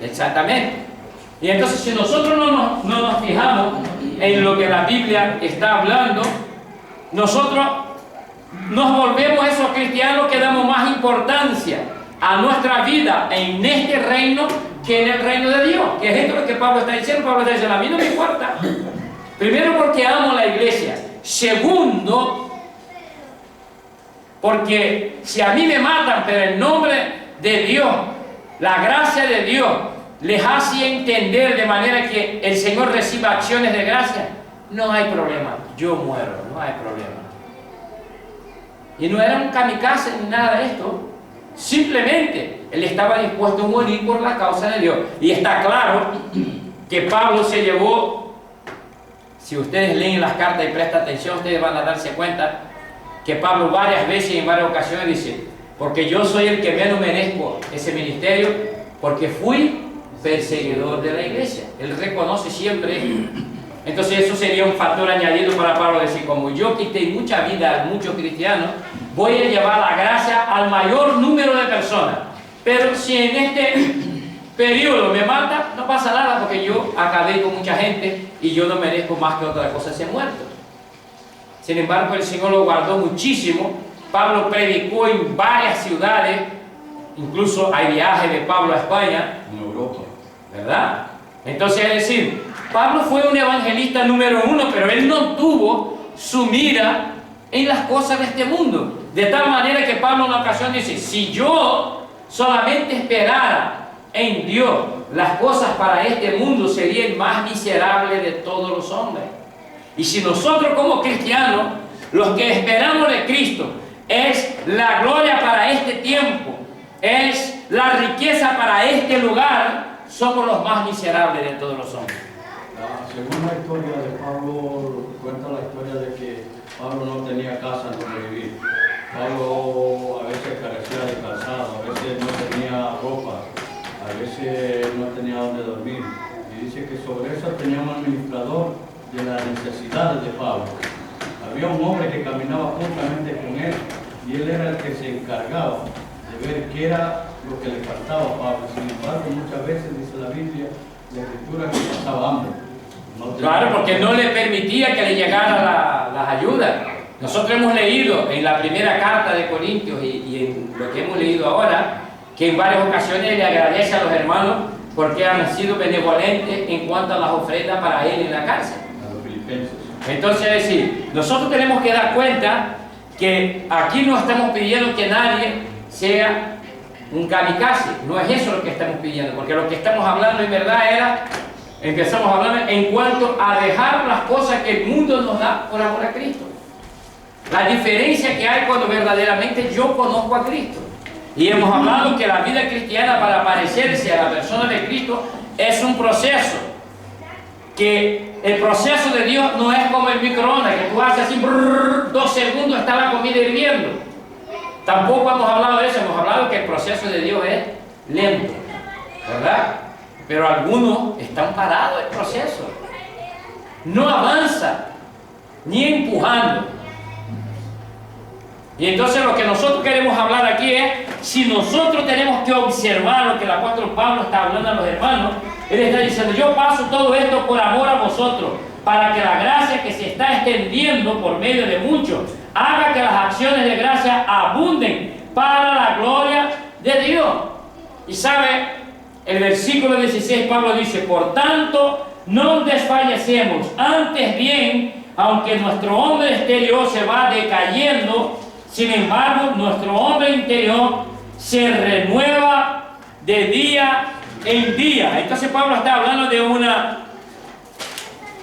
Speaker 1: Exactamente. Y entonces si nosotros no nos fijamos en lo que la Biblia está hablando, nosotros nos volvemos esos cristianos que damos más importancia a nuestra vida en este reino que en el reino de Dios. Que es esto lo que Pablo está diciendo. Pablo está diciendo, a mí no me importa. Primero, porque amo la iglesia. Segundo, porque si a mí me matan, pero en nombre de Dios, la gracia de Dios les hace entender de manera que el Señor reciba acciones de gracia, no hay problema, yo muero, no hay problema. Y no era un kamikaze ni nada de esto. Simplemente él estaba dispuesto a morir por la causa de Dios. Y está claro que Pablo se llevó, si ustedes leen las cartas y prestan atención, ustedes van a darse cuenta que Pablo varias veces y en varias ocasiones dice: porque yo soy el que menos merezco ese ministerio, porque fui perseguidor de la iglesia. Él reconoce siempre esto. Entonces eso sería un factor añadido para Pablo, decir: como yo quité mucha vida a muchos cristianos, voy a llevar la gracia al mayor número de personas. Pero si en este periodo me mata, no pasa nada, porque yo acabé con mucha gente y yo no merezco más que otra cosa ser muerto. Sin embargo, el Señor lo guardó muchísimo. Pablo predicó en varias ciudades, incluso hay viajes de Pablo a España,
Speaker 3: En Europa.
Speaker 1: ¿verdad? Entonces, es decir, Pablo fue un evangelista número uno, pero él no tuvo su mira en las cosas de este mundo. De tal manera que Pablo en una ocasión dice: si yo solamente esperara en Dios, las cosas para este mundo, sería el más miserable de todos los hombres. Y si nosotros como cristianos, los que esperamos de Cristo, es la gloria para este tiempo, es la riqueza para este lugar, somos los más miserables de todos los hombres.
Speaker 3: Según la historia de Pablo, cuenta la historia de que Pablo no tenía casa donde vivir. Pablo a veces carecía de calzado, a veces no tenía ropa, a veces no tenía donde dormir. Y dice que sobre eso tenía un administrador de las necesidades de Pablo. Había un hombre que caminaba juntamente con él y él era el que se encargaba de ver qué era lo que le faltaba a Pablo. Sin embargo, muchas veces dice la Biblia, la Escritura, que pasaba hambre.
Speaker 1: Claro, porque no le permitía que le llegaran las ayudas. Nosotros hemos leído en la primera carta de Corintios y en lo que hemos leído ahora, que en varias ocasiones le agradece a los hermanos porque han sido benevolentes en cuanto a las ofrendas para él en la cárcel.
Speaker 3: A los filipenses.
Speaker 1: Entonces, es decir, nosotros tenemos que dar cuenta que aquí no estamos pidiendo que nadie sea un kamikaze. No es eso lo que estamos pidiendo, porque lo que estamos hablando en verdad empezamos a hablar en cuanto a dejar las cosas que el mundo nos da por amor a Cristo. La diferencia que hay cuando verdaderamente yo conozco a Cristo. Y hemos hablado que la vida cristiana, para parecerse a la persona de Cristo, es un proceso. Que el proceso de Dios no es como el microondas, que tú haces así, 2 segundos está la comida hirviendo. Tampoco hemos hablado de eso, hemos hablado que el proceso de Dios es lento, ¿verdad? Pero algunos están parados en el proceso. No avanza, ni empujando. Y entonces lo que nosotros queremos hablar aquí es, si nosotros tenemos que observar lo que el apóstol Pablo está hablando a los hermanos, él está diciendo: yo paso todo esto por amor a vosotros, para que la gracia que se está extendiendo por medio de muchos, haga que las acciones de gracia abunden para la gloria de Dios. Y sabe, el versículo 16 Pablo dice: por tanto, no desfallecemos, antes bien, aunque nuestro hombre exterior se va decayendo, sin embargo, nuestro hombre interior se renueva de día en día. Entonces Pablo está hablando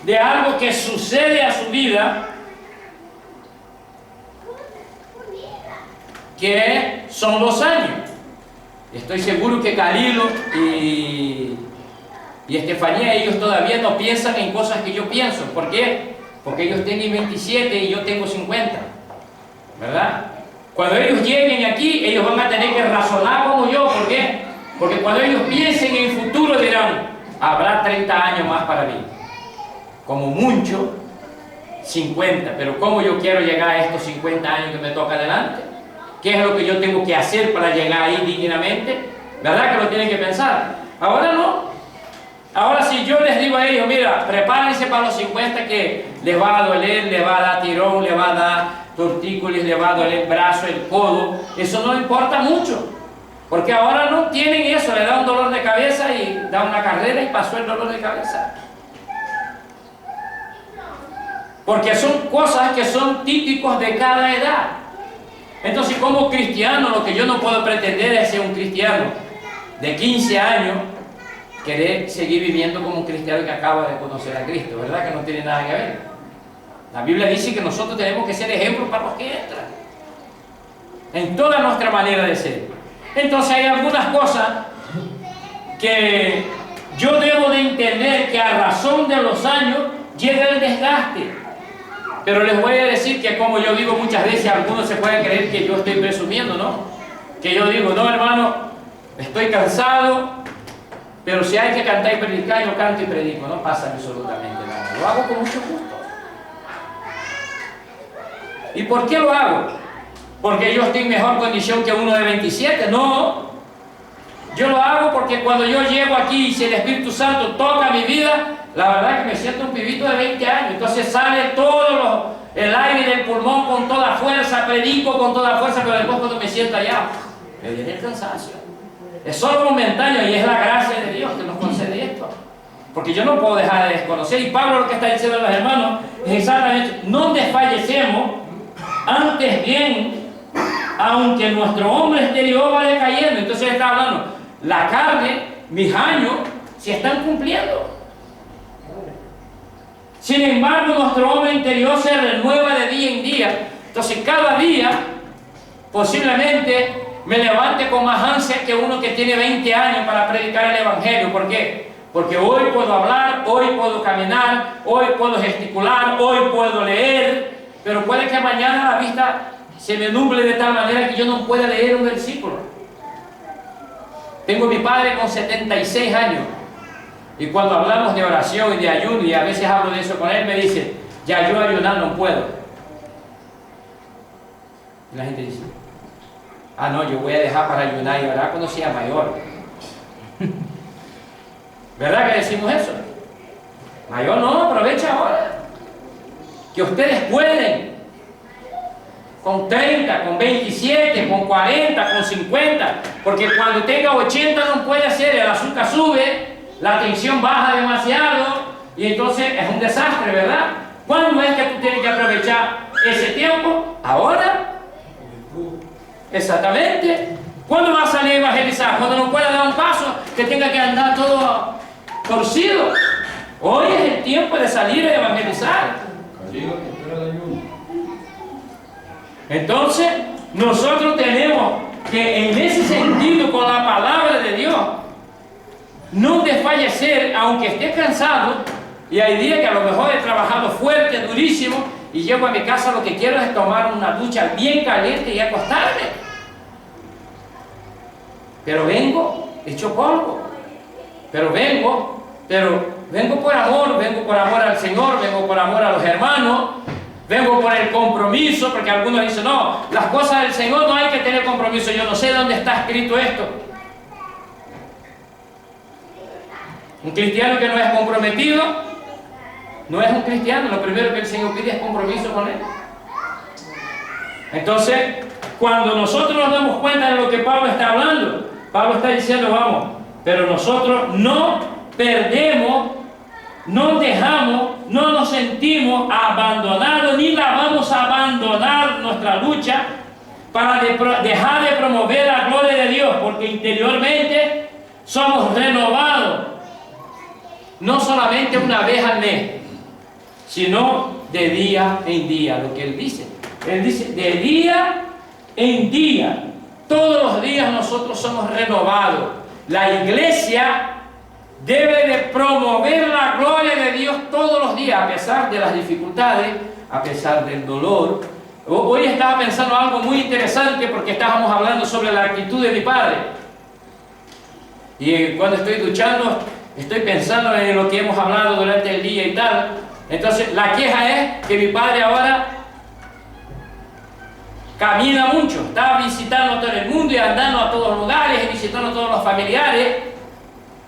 Speaker 1: de algo que sucede a su vida, que son los años. Estoy seguro que Calilo y Estefanía, ellos todavía no piensan en cosas que yo pienso. ¿Por qué? Porque ellos tienen 27 y yo tengo 50, ¿verdad? Cuando ellos lleguen aquí, ellos van a tener que razonar como yo. ¿Por qué? Porque cuando ellos piensen en el futuro dirán: habrá 30 años más para mí, como mucho 50, pero ¿cómo yo quiero llegar a estos 50 años que me toca adelante? ¿Qué es lo que yo tengo que hacer para llegar ahí dignamente? ¿Verdad que lo tienen que pensar? Ahora no. Ahora si yo les digo a ellos: mira, prepárense para los 50 que les va a doler, les va a dar tirón, les va a dar tortícolis, les va a doler el brazo, el codo, eso no importa mucho. Porque ahora no tienen eso, le da un dolor de cabeza y da una carrera y pasó el dolor de cabeza. Porque son cosas que son típicos de cada edad. Entonces, como cristiano, lo que yo no puedo pretender es ser un cristiano de 15 años, querer seguir viviendo como un cristiano que acaba de conocer a Cristo, ¿verdad? Que no tiene nada que ver. La Biblia dice que nosotros tenemos que ser ejemplos para los que entran, en toda nuestra manera de ser. Entonces hay algunas cosas que yo debo de entender que a razón de los años llega el desgaste. Pero les voy a decir que, como yo digo muchas veces, algunos se pueden creer que yo estoy presumiendo, ¿no? Que yo digo, no, hermano, estoy cansado, pero si hay que cantar y predicar, yo canto y predico, no pasa absolutamente nada. Lo hago con mucho gusto. ¿Y por qué lo hago? ¿Porque yo estoy en mejor condición que uno de 27? No. Yo lo hago porque cuando yo llego aquí y si el Espíritu Santo toca mi vida, la verdad es que me siento un pibito de 20 años. Entonces sale todo el aire del pulmón con toda fuerza, predico con toda fuerza, pero después cuando me siento allá, me viene el cansancio. Es solo momentáneo y es la gracia de Dios que nos concede esto. Porque yo no puedo dejar de desconocer. Y Pablo lo que está diciendo a los hermanos es exactamente, no desfallecemos, antes bien, aunque nuestro hombre exterior va decayendo. Entonces está hablando, la carne, mis años, se están cumpliendo. Sin embargo, nuestro hombre interior se renueva de día en día. Entonces cada día, posiblemente, me levante con más ansia que uno que tiene 20 años para predicar el Evangelio. ¿Por qué? Porque hoy puedo hablar, hoy puedo caminar, hoy puedo gesticular, hoy puedo leer, pero puede que mañana la vista se me nuble de tal manera que yo no pueda leer un versículo. Tengo a mi padre con 76 años y cuando hablamos de oración y de ayuno, y a veces hablo de eso con él, me dice, ya yo ayunar no puedo. Y la gente dice, ah no, yo voy a dejar para ayunar y orar cuando sea mayor. ¿Verdad que decimos eso? Mayor no, aprovecha ahora. Que ustedes pueden, con 30, con 27, con 40, con 50, porque cuando tenga 80 no puede hacer, el azúcar sube, la tensión baja demasiado, y entonces es un desastre, ¿verdad? ¿Cuándo es que tú tienes que aprovechar ese tiempo? ¿Ahora? Exactamente. ¿Cuándo vas a salir a evangelizar? Cuando no pueda dar un paso, que tenga que andar todo torcido. Hoy es el tiempo de salir a evangelizar. Entonces, nosotros tenemos que en ese sentido, con la palabra de Dios, no desfallecer, aunque esté cansado, y hay días que a lo mejor he trabajado fuerte, durísimo, y llego a mi casa, lo que quiero es tomar una ducha bien caliente y acostarme. Pero vengo hecho polvo. Pero vengo por amor al Señor, vengo por amor a los hermanos, vengo por el compromiso, porque algunos dicen, no, las cosas del Señor no hay que tener compromiso. Yo no sé dónde está escrito esto. Un cristiano que no es comprometido, no es un cristiano. Lo primero que el Señor pide es compromiso con Él. Entonces, cuando nosotros nos damos cuenta de lo que Pablo está hablando, Pablo está diciendo, vamos, pero nosotros no perdemos, no dejamos, no nos sentimos abandonados, ni la vamos a abandonar nuestra lucha para dejar de promover la gloria de Dios, porque interiormente somos renovados, no solamente una vez al mes, sino de día en día, lo que él dice. Él dice, de día en día, todos los días nosotros somos renovados. La iglesia debe de promover la gloria de Dios todos los días, a pesar de las dificultades, a pesar del dolor. Hoy estaba pensando algo muy interesante porque estábamos hablando sobre la actitud de mi padre. Y cuando estoy duchando, estoy pensando en lo que hemos hablado durante el día y tal. Entonces, la queja es que mi padre ahora camina mucho, está visitando todo el mundo y andando a todos los lugares y visitando a todos los familiares.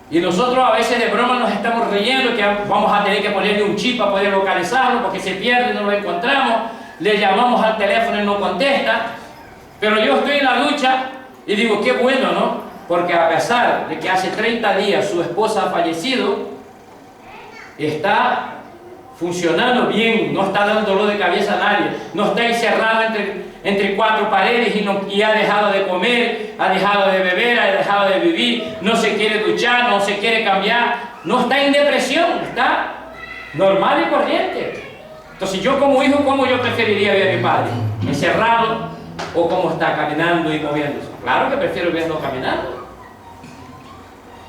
Speaker 1: Y nosotros a veces de broma nos estamos riendo que vamos a tener que ponerle un chip para poder localizarlo porque se pierde, no lo encontramos. Le llamamos al teléfono y no contesta. Pero yo estoy en la ducha y digo, qué bueno, ¿no? Porque a pesar de que hace 30 días su esposa ha fallecido, está funcionando bien, no está dando dolor de cabeza a nadie, no está encerrado entre cuatro paredes y ha dejado de comer, ha dejado de beber, ha dejado de vivir, no se quiere duchar, no se quiere cambiar, no está en depresión, está normal y corriente. Entonces yo como hijo, ¿cómo yo preferiría ver a mi padre? ¿Encerrado o cómo está caminando y moviéndose? Claro que prefiero verlo caminando.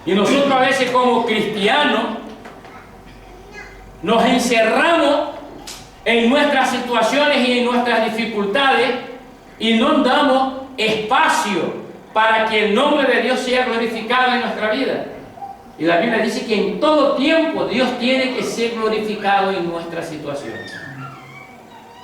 Speaker 1: Y nosotros a veces como cristianos nos encerramos en nuestras situaciones y en nuestras dificultades y no damos espacio para que el nombre de Dios sea glorificado en nuestra vida. Y la Biblia dice que en todo tiempo Dios tiene que ser glorificado en nuestra situación.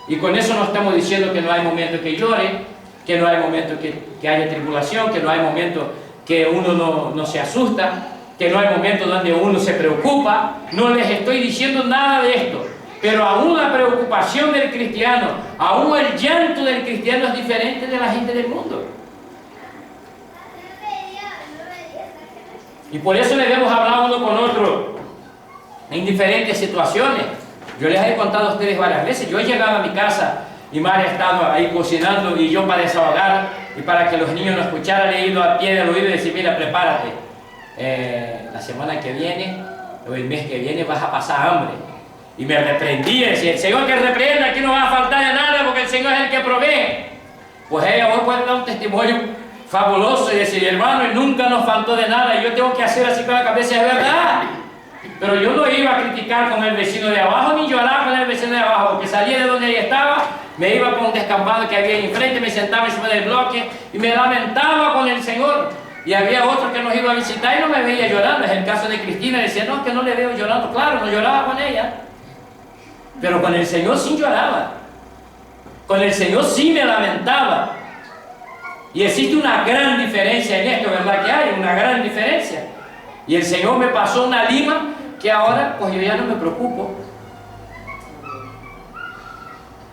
Speaker 1: Y con eso no estamos diciendo que no hay momentos que llore, que no hay momentos que haya tribulación, que no hay momentos que uno no se asusta, que no hay momentos donde uno se preocupa. No les estoy diciendo nada de esto. Pero aún la preocupación del cristiano, aún el llanto del cristiano es diferente de la gente del mundo. Y por eso debemos hablar uno con otro en diferentes situaciones. Yo les he contado a ustedes varias veces. Yo he llegado a mi casa y María ha estado ahí cocinando y yo para desahogar y para que los niños no escucharan, he ido a pie del oído y decir, mira, prepárate. La semana que viene o el mes que viene vas a pasar hambre. Y me reprendí, decía, el Señor que reprenda, aquí no va a faltar de nada porque el Señor es el que provee. Pues ella hoy puede dar un testimonio fabuloso y decir, hermano, y nunca nos faltó de nada, y yo tengo que hacer así con la cabeza, es verdad. Pero yo no iba a criticar con el vecino de abajo, ni llorar con el vecino de abajo, porque salía de donde ella estaba, me iba por un descampado que había ahí enfrente, me sentaba encima del bloque y me lamentaba con el Señor. Y había otro que nos iba a visitar y no me veía llorando. Es el caso de Cristina, decía, no, es que no le veo llorando. Claro, no lloraba con ella, pero con el Señor sí lloraba. Con el Señor sí me lamentaba. Y existe una gran diferencia en esto, ¿verdad que hay? Una gran diferencia. Y el Señor me pasó una lima que ahora, pues yo ya no me preocupo.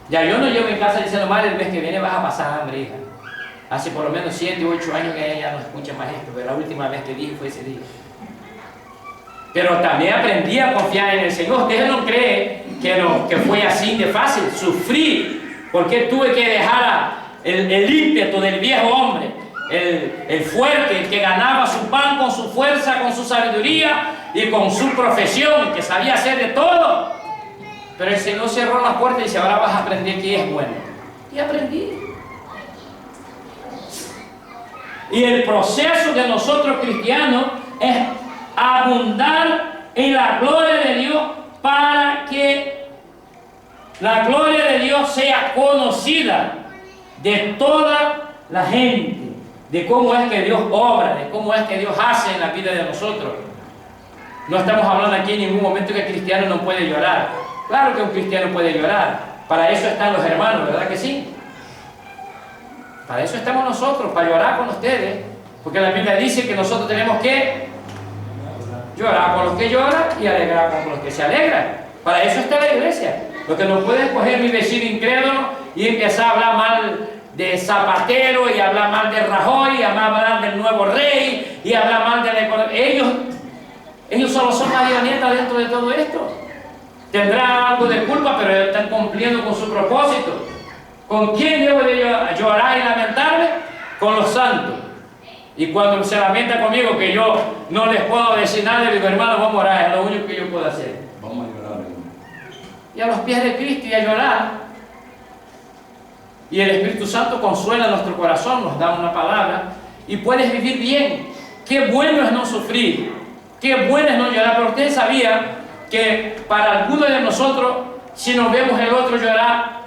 Speaker 1: Ya yo no llego en casa diciendo, madre, el mes que viene vas a pasar hambre, hija. Hace por lo menos 7 u 8 años que ella ya no escucha más esto, pero la última vez que dije fue ese día. Pero también aprendí a confiar en el Señor. Ustedes no creen que fue así de fácil. Sufrí, porque tuve que dejar el ímpetu del viejo hombre, el fuerte, el que ganaba su pan con su fuerza, con su sabiduría y con su profesión, que sabía hacer de todo. Pero el Señor cerró la puerta y dice, ahora vas a aprender que es bueno. Y aprendí. Y el proceso de nosotros cristianos es abundar en la gloria de Dios para que la gloria de Dios sea conocida de toda la gente, de cómo es que Dios obra, de cómo es que Dios hace en la vida de nosotros. No estamos hablando aquí en ningún momento que el cristiano no puede llorar. Claro que un cristiano puede llorar. Para eso están los hermanos, ¿verdad que sí? Para eso estamos nosotros, para llorar con ustedes. Porque la Biblia dice que nosotros tenemos que llorar con los que lloran y alegrar con los que se alegran. Para eso está la iglesia. Lo que no puede escoger mi vecino incrédulo y empezar a hablar mal de Zapatero y hablar mal de Rajoy y hablar mal del nuevo rey y hablar mal de la economía. Ellos solo son marionetas dentro de todo esto. Tendrán algo de culpa, pero ellos están cumpliendo con su propósito. ¿Con quién debo de llorar y lamentarme? Con los santos. Y cuando se lamenta conmigo que yo no les puedo decir nada, le digo, hermano, vamos a orar, es lo único que yo puedo hacer.
Speaker 3: Vamos a llorar.
Speaker 1: Y a los pies de Cristo y a llorar. Y el Espíritu Santo consuela nuestro corazón, nos da una palabra y puedes vivir bien. Qué bueno es no sufrir, qué bueno es no llorar. Pero ustedes sabían que para algunos de nosotros, si nos vemos el otro llorar,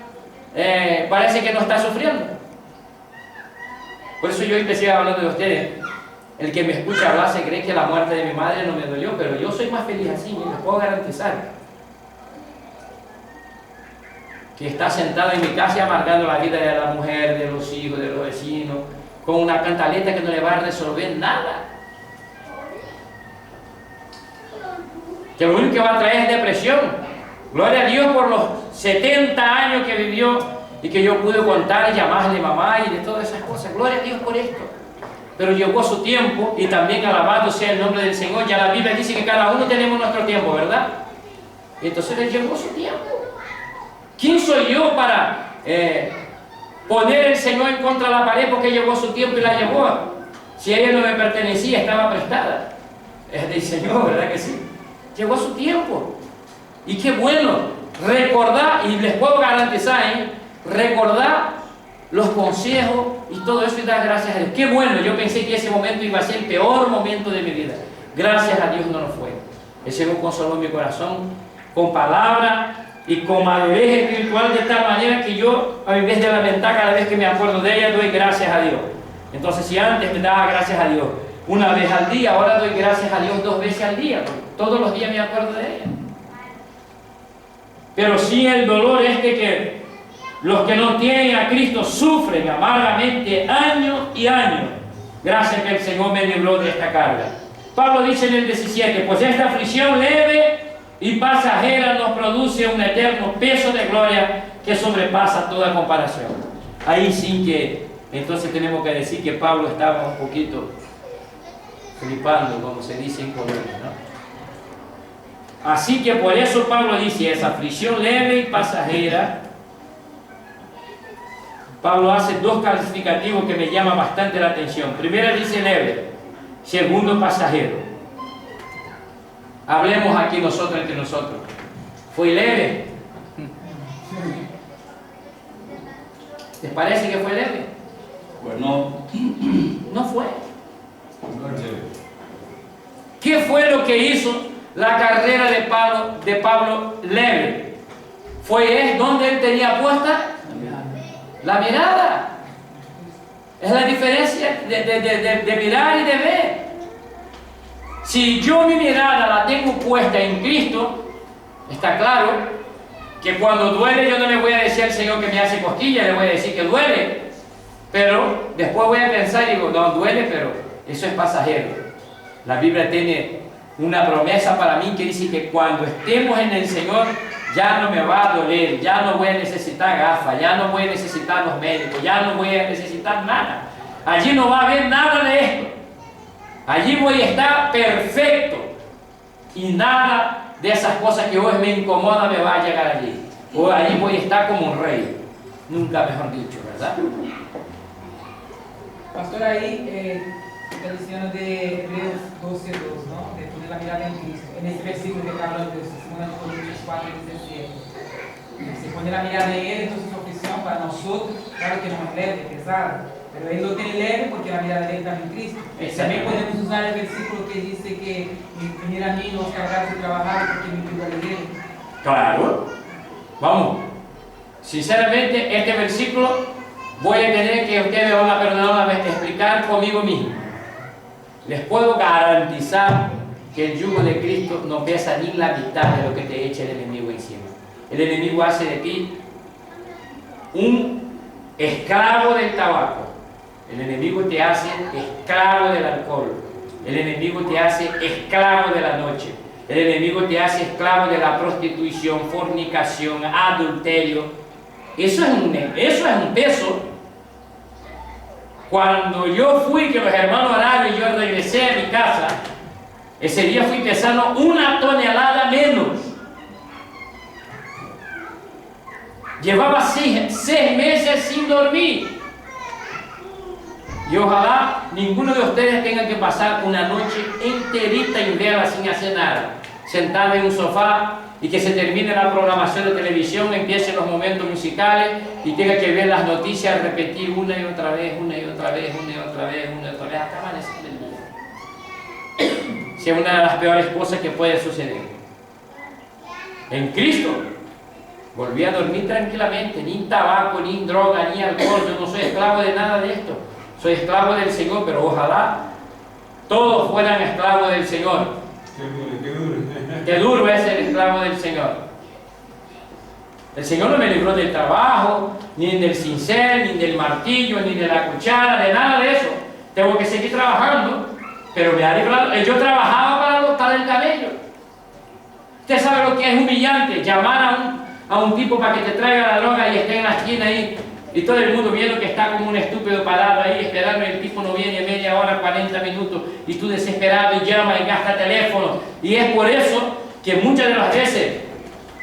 Speaker 1: parece que no está sufriendo. Por eso yo empecé hablando de ustedes. El que me escucha hablar se cree que la muerte de mi madre no me dolió, pero yo soy más feliz así, les puedo garantizar. Que está sentado en mi casa amargando la vida de la mujer, de los hijos, de los vecinos, con una cantaleta que no le va a resolver nada. Que lo único que va a traer es depresión. Gloria a Dios por los 70 años que vivió y que yo pude contar y llamarle mamá y de todas esas cosas. Gloria a Dios por esto. Pero llegó su tiempo y también alabado sea el nombre del Señor. Ya la Biblia dice que cada uno tenemos nuestro tiempo, ¿verdad? Y entonces le llegó su tiempo. ¿Quién soy yo para poner el Señor en contra de la pared porque llegó su tiempo y la llevó? Si ella no me pertenecía, estaba prestada. Es del Señor, ¿verdad que sí? Llegó su tiempo. Y qué bueno recordar, y les puedo garantizar, recordar los consejos y todo eso y dar gracias a Dios. Qué bueno, yo pensé que ese momento iba a ser el peor momento de mi vida. Gracias a Dios no lo fue. El Señor consoló mi corazón con palabras y con madurez espiritual de tal manera que yo, en vez de lamentar cada vez que me acuerdo de ella, doy gracias a Dios. Entonces, si antes me daba gracias a Dios una vez al día, ahora doy gracias a Dios 2 veces al día, porque todos los días me acuerdo de ella. Pero sí, el dolor es de que los que no tienen a Cristo sufren amargamente años y años, gracias que el Señor me libró de esta carga. Pablo dice en el 17, pues esta aflicción leve y pasajera nos produce un eterno peso de gloria que sobrepasa toda comparación. Ahí sí que, entonces tenemos que decir que Pablo estaba un poquito flipando, como se dice en Colombia, ¿no? Así que por eso Pablo dice, esa aflicción leve y pasajera. Pablo hace 2 calificativos que me llaman bastante la atención. Primero dice leve, segundo pasajero. Hablemos aquí nosotros entre nosotros. ¿Fue leve? ¿Les parece que fue leve?
Speaker 3: Pues no.
Speaker 1: No fue. ¿Qué fue lo que hizo la carrera de Pablo leve? Fue donde él tenía puesta la mirada. Es la diferencia de mirar y de ver. Si yo mi mirada la tengo puesta en Cristo, está claro que cuando duele yo no le voy a decir al Señor que me hace cosquillas, le voy a decir que duele. Pero después voy a pensar y digo, no, duele, pero eso es pasajero. La Biblia tiene una promesa para mí que dice que cuando estemos en el Señor ya no me va a doler, ya no voy a necesitar gafas, ya no voy a necesitar los médicos, ya no voy a necesitar nada. Allí no va a haber nada de esto. Allí voy a estar perfecto y nada de esas cosas que hoy me incomodan me va a llegar allí. O allí voy a estar como un rey. Nunca mejor dicho, ¿verdad?
Speaker 6: Pastor, ahí está diciendo de Hebreos 12:2, ¿no? De poner la mirada en Cristo. En este versículo que habla de 2 Corintios 4:17. Si pone la mirada en Él, entonces su aflicción para nosotros, claro que no es leve, pesada. Pero Él lo tiene leve porque la mirada de Él está en Cristo. También podemos usar el versículo que dice que venir a mí no os cargarse y trabajar porque mi vida es leve.
Speaker 1: Claro. Vamos. Sinceramente, este versículo voy a tener que ustedes van a perdonarme explicar conmigo mismo. Les puedo garantizar que el yugo de Cristo no pesa ni la mitad de lo que te echa el enemigo encima. El enemigo hace de ti un esclavo del tabaco. El enemigo te hace esclavo del alcohol. El enemigo te hace esclavo de la noche. El enemigo te hace esclavo de la prostitución, fornicación, adulterio. Eso es un peso. Cuando yo fui, que los hermanos oraron y yo regresé a mi casa, ese día fui pesando 1 tonelada menos. Llevaba 6 meses sin dormir. Y ojalá ninguno de ustedes tenga que pasar una noche enterita en vela sin hacer nada, sentado en un sofá y que se termine la programación de televisión, empiecen los momentos musicales y tenga que ver las noticias, repetir una y otra vez, una y otra vez, una y otra vez, una y otra vez, hasta amanecer el día. Si es una de las peores cosas que puede suceder. En Cristo volví a dormir tranquilamente, ni tabaco, ni droga, ni alcohol. Yo no soy esclavo de nada de esto. Soy esclavo del Señor, pero ojalá todos fueran esclavos del Señor. Qué duro es ser esclavo del Señor. El Señor no me libró del trabajo, ni del cincel, ni del martillo, ni de la cuchara, de nada de eso. Tengo que seguir trabajando, pero me ha librado. Yo trabajaba para adoptar el cabello. Usted sabe lo que es humillante, llamar a un tipo para que te traiga la droga y esté en la esquina ahí. Y todo el mundo viendo que está como un estúpido parado ahí esperando, y el tipo no viene media hora, 40 minutos, y tú desesperado y llamas y gastas teléfono. Y es por eso que muchas de las veces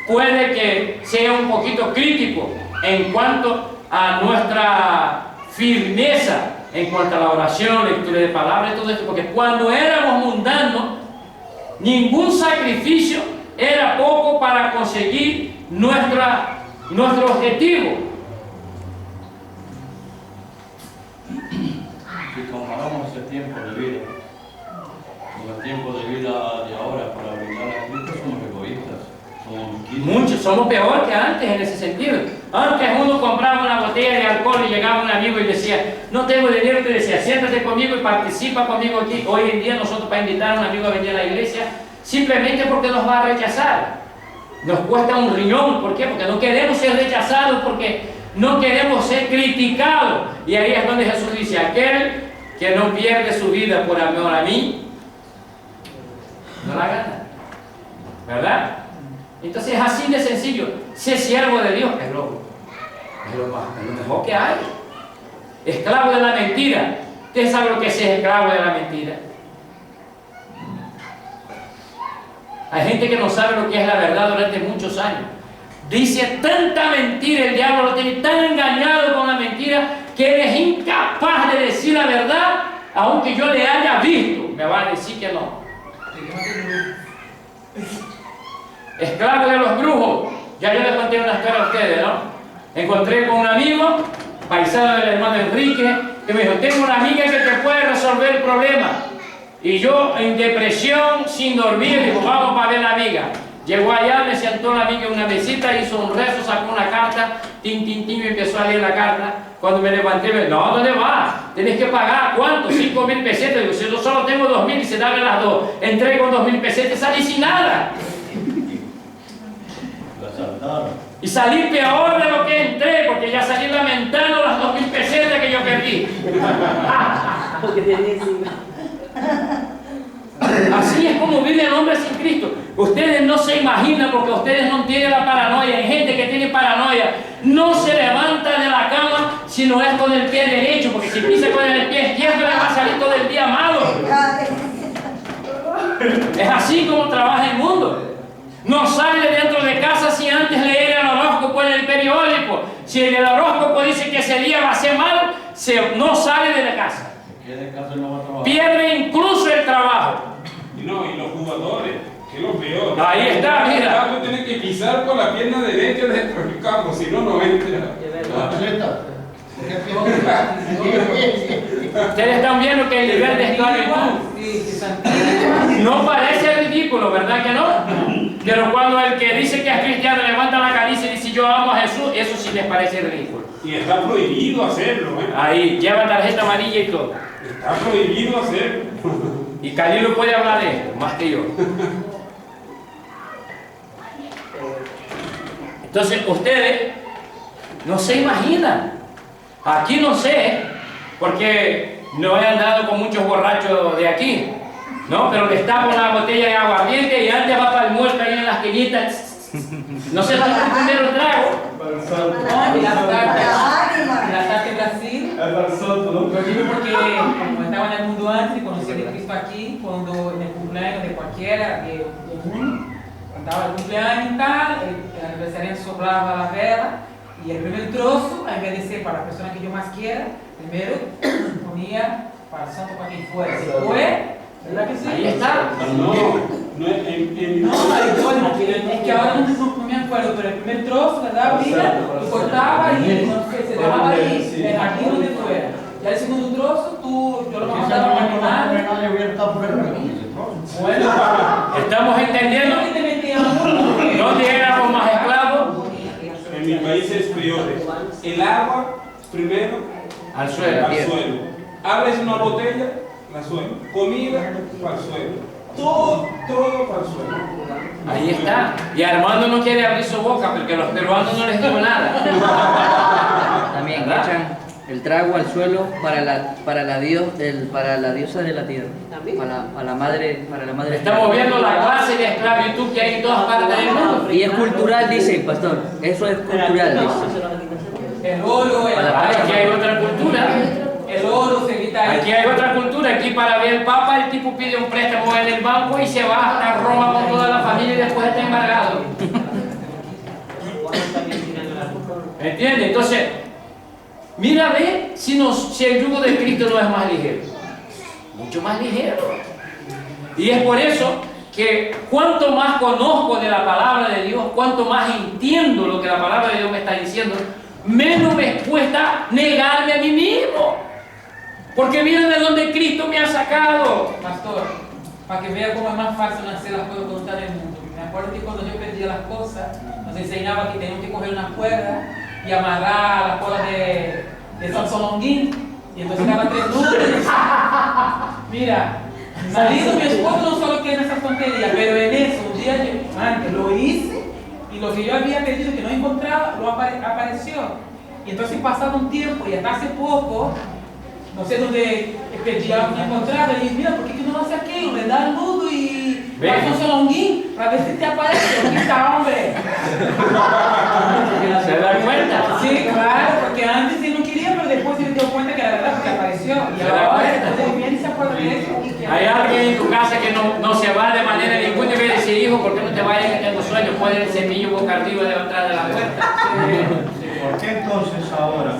Speaker 1: puede que sea un poquito crítico en cuanto a nuestra firmeza, en cuanto a la oración, lectura de palabras y todo esto, porque cuando éramos mundanos, ningún sacrificio era poco para conseguir nuestro objetivo.
Speaker 3: Si comparamos ese tiempo de vida con el tiempo de vida de ahora para brindar a Cristo, somos egoístas, somos miquitos.
Speaker 1: Muchos somos peor que antes en ese sentido. Antes uno compraba una botella de alcohol y llegaba un amigo y decía, no tengo dinero, te decía, siéntate conmigo y participa conmigo aquí. Hoy en día nosotros para invitar a un amigo a venir a la iglesia, simplemente porque nos va a rechazar. Nos cuesta un riñón, ¿por qué? Porque no queremos ser rechazados, porque no queremos ser criticados. Y ahí es donde Jesús dice, aquel que no pierde su vida por amor a mí, no la gana. ¿Verdad? Entonces es así de sencillo. Ser siervo de Dios es lo mejor que hay. Esclavo de la mentira. ¿Usted sabe lo que es esclavo de la mentira? Hay gente que no sabe lo que es la verdad durante muchos años. Dice tanta mentira, el diablo lo tiene tan engañado con la mentira que él es incapaz de decir la verdad, aunque yo le haya visto. Me va a decir que no. Esclavo de los brujos. Ya yo les conté una historia a ustedes, ¿no? Encontré con un amigo, paisano del hermano Enrique, que me dijo, tengo una amiga que te puede resolver el problema. Y yo en depresión, sin dormir, digo, vamos para ver a la amiga. Llegó allá, me sentó la amiga en una mesita, hizo un rezo, sacó una carta, tin, tin, tin, y empezó a leer la carta. Cuando me levanté, me dijo, no, ¿dónde vas? Tenés que pagar, ¿cuánto? 5.000 pesetas. Digo, si yo solo tengo 2.000, y se dame las dos. Entré con 2.000 pesetas, salí sin nada. Y salí peor de lo que entré, porque ya salí lamentando las 2.000 pesetas que yo perdí.
Speaker 4: Porque tenía encima.
Speaker 1: Así es como vive el hombre sin Cristo. Ustedes no se imaginan, porque ustedes no tienen la paranoia. Hay gente que tiene paranoia. No se levanta de la cama si no es con el pie derecho, porque si pisa con el pie izquierdo le va a salir todo el día malo. Es así como trabaja el mundo. No sale dentro de casa si antes leer el horóscopo en el periódico. Si el horóscopo dice que ese día va a ser mal, no sale de la casa. Pierde incluso el trabajo.
Speaker 7: Y los jugadores, que es lo peor.
Speaker 1: Ahí está, mira.
Speaker 7: El campo tiene que pisar con la pierna derecha dentro del campo, si no, no entra.
Speaker 1: Ustedes están viendo que el nivel de esclavitud no parece ridículo, ¿verdad que no? Pero cuando el que dice que es cristiano levanta la cabeza y dice yo amo a Jesús, eso sí les parece ridículo.
Speaker 7: Y está prohibido hacerlo, ¿eh?
Speaker 1: Ahí, lleva tarjeta amarilla y todo.
Speaker 7: Está prohibido hacerlo.
Speaker 1: Y Calilo puede hablar de esto, más que yo. Entonces, ustedes no se imaginan. Aquí no sé, porque no he andado con muchos borrachos de aquí, ¿no? Pero destapo una botella de aguardiente y antes va para el muerto ahí en las esquinitas. No se toma el primer trago.
Speaker 6: No, y las cartas de Brasil. Lo digo porque como estaba en el mundo antes y conocí a Cristo aquí, cuando en el cumpleaños de cualquiera de uno, cantaba el cumpleaños y tal, el aniversario soplaba la vela y el primer trozo, en vez de ser para la persona que yo más quiera, primero ponía para el santo para quien fuera. ¿Se fue? ¿Verdad que sí?
Speaker 1: Ahí está.
Speaker 7: No,
Speaker 6: es que ahora no me acuerdo, pero el primer trozo le daba vida y cortaba y no sé, se dejaba ahí, aquí donde fuera. Ya el segundo trozo, yo lo mandaba a animar. Bueno,
Speaker 1: Estamos entendiendo dónde éramos más esclavos.
Speaker 7: en mi país es peor. El agua, primero,
Speaker 1: Al suelo.
Speaker 7: al suelo. Abres una botella, al suelo. Comida, al suelo. Todo para el suelo.
Speaker 1: Ahí está. Y Armando no quiere abrir su boca porque a los peruanos no les digo nada.
Speaker 2: También
Speaker 1: ¿verdad?
Speaker 2: echan el trago al suelo para la diosa de la tierra. Para la madre.
Speaker 1: Estamos viendo la clase de esclavitud que hay en todas partes del mundo.
Speaker 2: Y es cultural, dice pastor. Eso es cultural, dice.
Speaker 6: el oro,
Speaker 1: Aquí hay otra cultura.
Speaker 6: el oro se evita ahí.
Speaker 1: Aquí hay otra cultura. Aquí para ver el Papa el tipo pide un préstamo en el banco y se va hasta Roma con toda la familia y después está embargado. ¿Entiendes? Entonces, mira, ve si el yugo de Cristo no es más ligero. Mucho más ligero. Y es por eso que cuanto más conozco de la palabra de Dios, cuanto más entiendo lo que la palabra de Dios me está diciendo, menos me cuesta negarme a mí mismo. Porque miren de dónde Cristo me ha sacado.
Speaker 6: Pastor, para que vea cómo es más fácil hacer las cosas cuando está en el mundo. Me acuerdo que cuando yo perdía las cosas, nos enseñaba que teníamos que coger una cuerda y amarrar a las colas de Sansón Longuín. Y entonces cada 3 nudos. Mira, mi marido, mi esposo no solo quieren esas tonterías, pero en eso, un día yo, antes lo hice y lo que yo había pedido que no encontraba, lo apareció. Y entonces pasado un tiempo y hasta hace poco, no sé dónde pedí algo que encontraba y dije, mira, ¿por qué tú no haces aquello? Le da el nudo y vas a Longuín para ver si te aparece. Aquí está, hombre.
Speaker 1: ¿Se dan cuenta?
Speaker 6: Sí, claro, porque antes sí no quería, pero después se dio cuenta que la verdad porque apareció. Y ahora después viene y se acuerda de eso.
Speaker 1: Hay alguien en tu casa que no se va de manera ninguna y ve decir, hijo, ¿por qué no te vayas que tengo sueño? Pon el cepillo boca arriba detrás de la puerta.
Speaker 3: ¿Por qué entonces ahora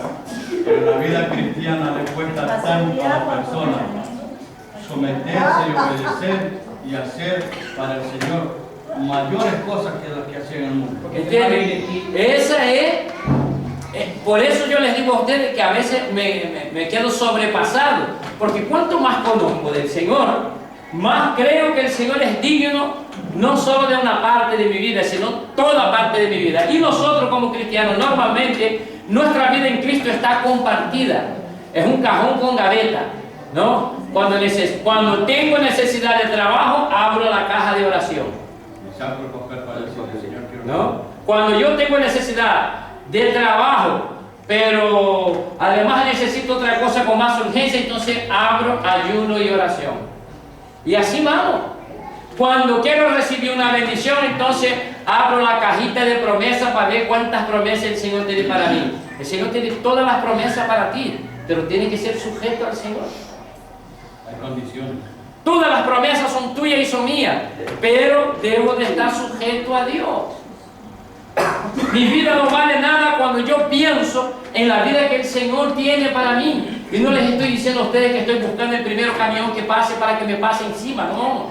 Speaker 3: en la vida cristiana le cuesta tanto a la persona someterse y obedecer y hacer para el Señor mayores cosas que las que hacían en el mundo?
Speaker 1: ¿Entienden? Esa es, por eso yo les digo a ustedes que a veces me quedo sobrepasado, porque cuanto más conozco del Señor, más creo que el Señor es digno, no solo de una parte de mi vida, sino toda parte de mi vida. Y nosotros como cristianos, normalmente, nuestra vida en Cristo está compartida. Es un cajón con gaveta, ¿no? Cuando tengo necesidad de trabajo, abro la caja de oración. ¿No? Cuando yo tengo necesidad de trabajo, pero además necesito otra cosa con más urgencia, entonces abro ayuno y oración. Y así vamos. Cuando quiero recibir una bendición, entonces abro la cajita de promesas para ver cuántas promesas el Señor tiene para mí. El Señor tiene todas las promesas para ti, pero tiene que ser sujeto al Señor.
Speaker 3: Hay condiciones.
Speaker 1: Todas las promesas son tuyas y son mías, pero debo de estar sujeto a Dios. Mi vida no vale nada cuando yo pienso en la vida que el Señor tiene para mí. Y no les estoy diciendo a ustedes que estoy buscando el primer camión que pase para que me pase encima, no.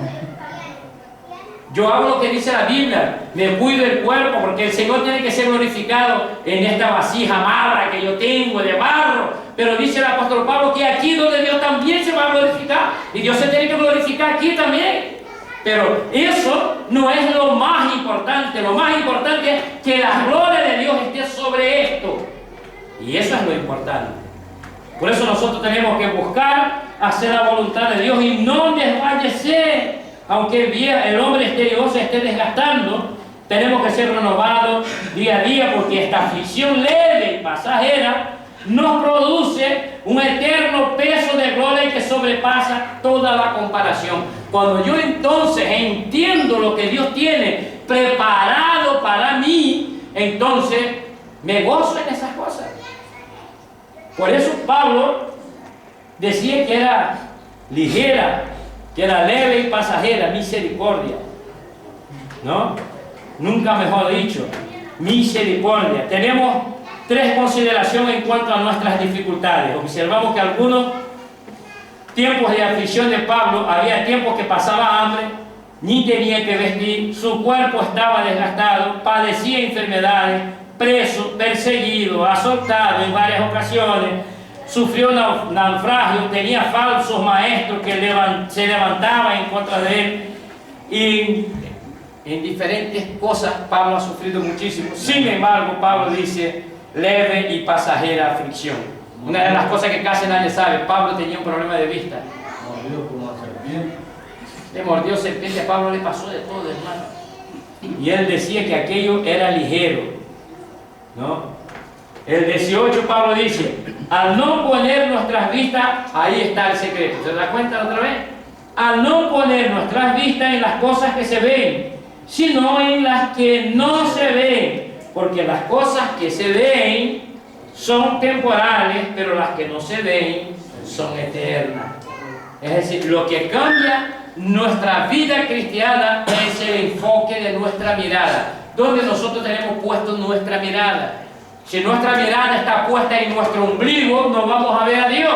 Speaker 1: Yo hago lo que dice la Biblia, me cuido el cuerpo porque el Señor tiene que ser glorificado en esta vasija magra que yo tengo de barro. Pero dice el apóstol Pablo que aquí donde Dios también se va a glorificar y Dios se tiene que glorificar aquí también. Pero eso no es lo más importante es que la gloria de Dios esté sobre esto. Y eso es lo importante. Por eso nosotros tenemos que buscar hacer la voluntad de Dios y no desfallecer. Aunque el hombre exterior se esté desgastando, tenemos que ser renovados día a día porque esta aflicción leve y pasajera nos produce un eterno peso de gloria que sobrepasa toda la comparación. Cuando yo entonces entiendo lo que Dios tiene preparado para mí, entonces me gozo en esas cosas. Por eso Pablo decía que era ligera, que era leve y pasajera, misericordia, ¿no? Nunca mejor dicho, misericordia. Tenemos 3 consideraciones en cuanto a nuestras dificultades. Observamos que algunos tiempos de aflicción de Pablo, había tiempos que pasaba hambre, ni tenía que vestir, su cuerpo estaba desgastado, padecía enfermedades, preso, perseguido, azotado en varias ocasiones, sufrió naufragio, tenía falsos maestros que se levantaban en contra de él y en diferentes cosas Pablo ha sufrido muchísimo. Sin embargo, Pablo dice leve y pasajera aflicción. Una de las cosas que casi nadie sabe, Pablo tenía un problema de vista.
Speaker 3: Mordido por una serpiente.
Speaker 1: Le mordió serpiente, a Pablo le pasó de todo, hermano. Y él decía que aquello era ligero, ¿no? El 18 Pablo dice, al no poner nuestras vistas, ahí está el secreto. ¿Se da cuenta otra vez? Al no poner nuestras vistas en las cosas que se ven, sino en las que no se ven. Porque las cosas que se ven son temporales, pero las que no se ven son eternas. Es decir, lo que cambia nuestra vida cristiana es el enfoque de nuestra mirada. Donde nosotros tenemos puesto nuestra mirada. Si nuestra mirada está puesta en nuestro ombligo, no vamos a ver a Dios.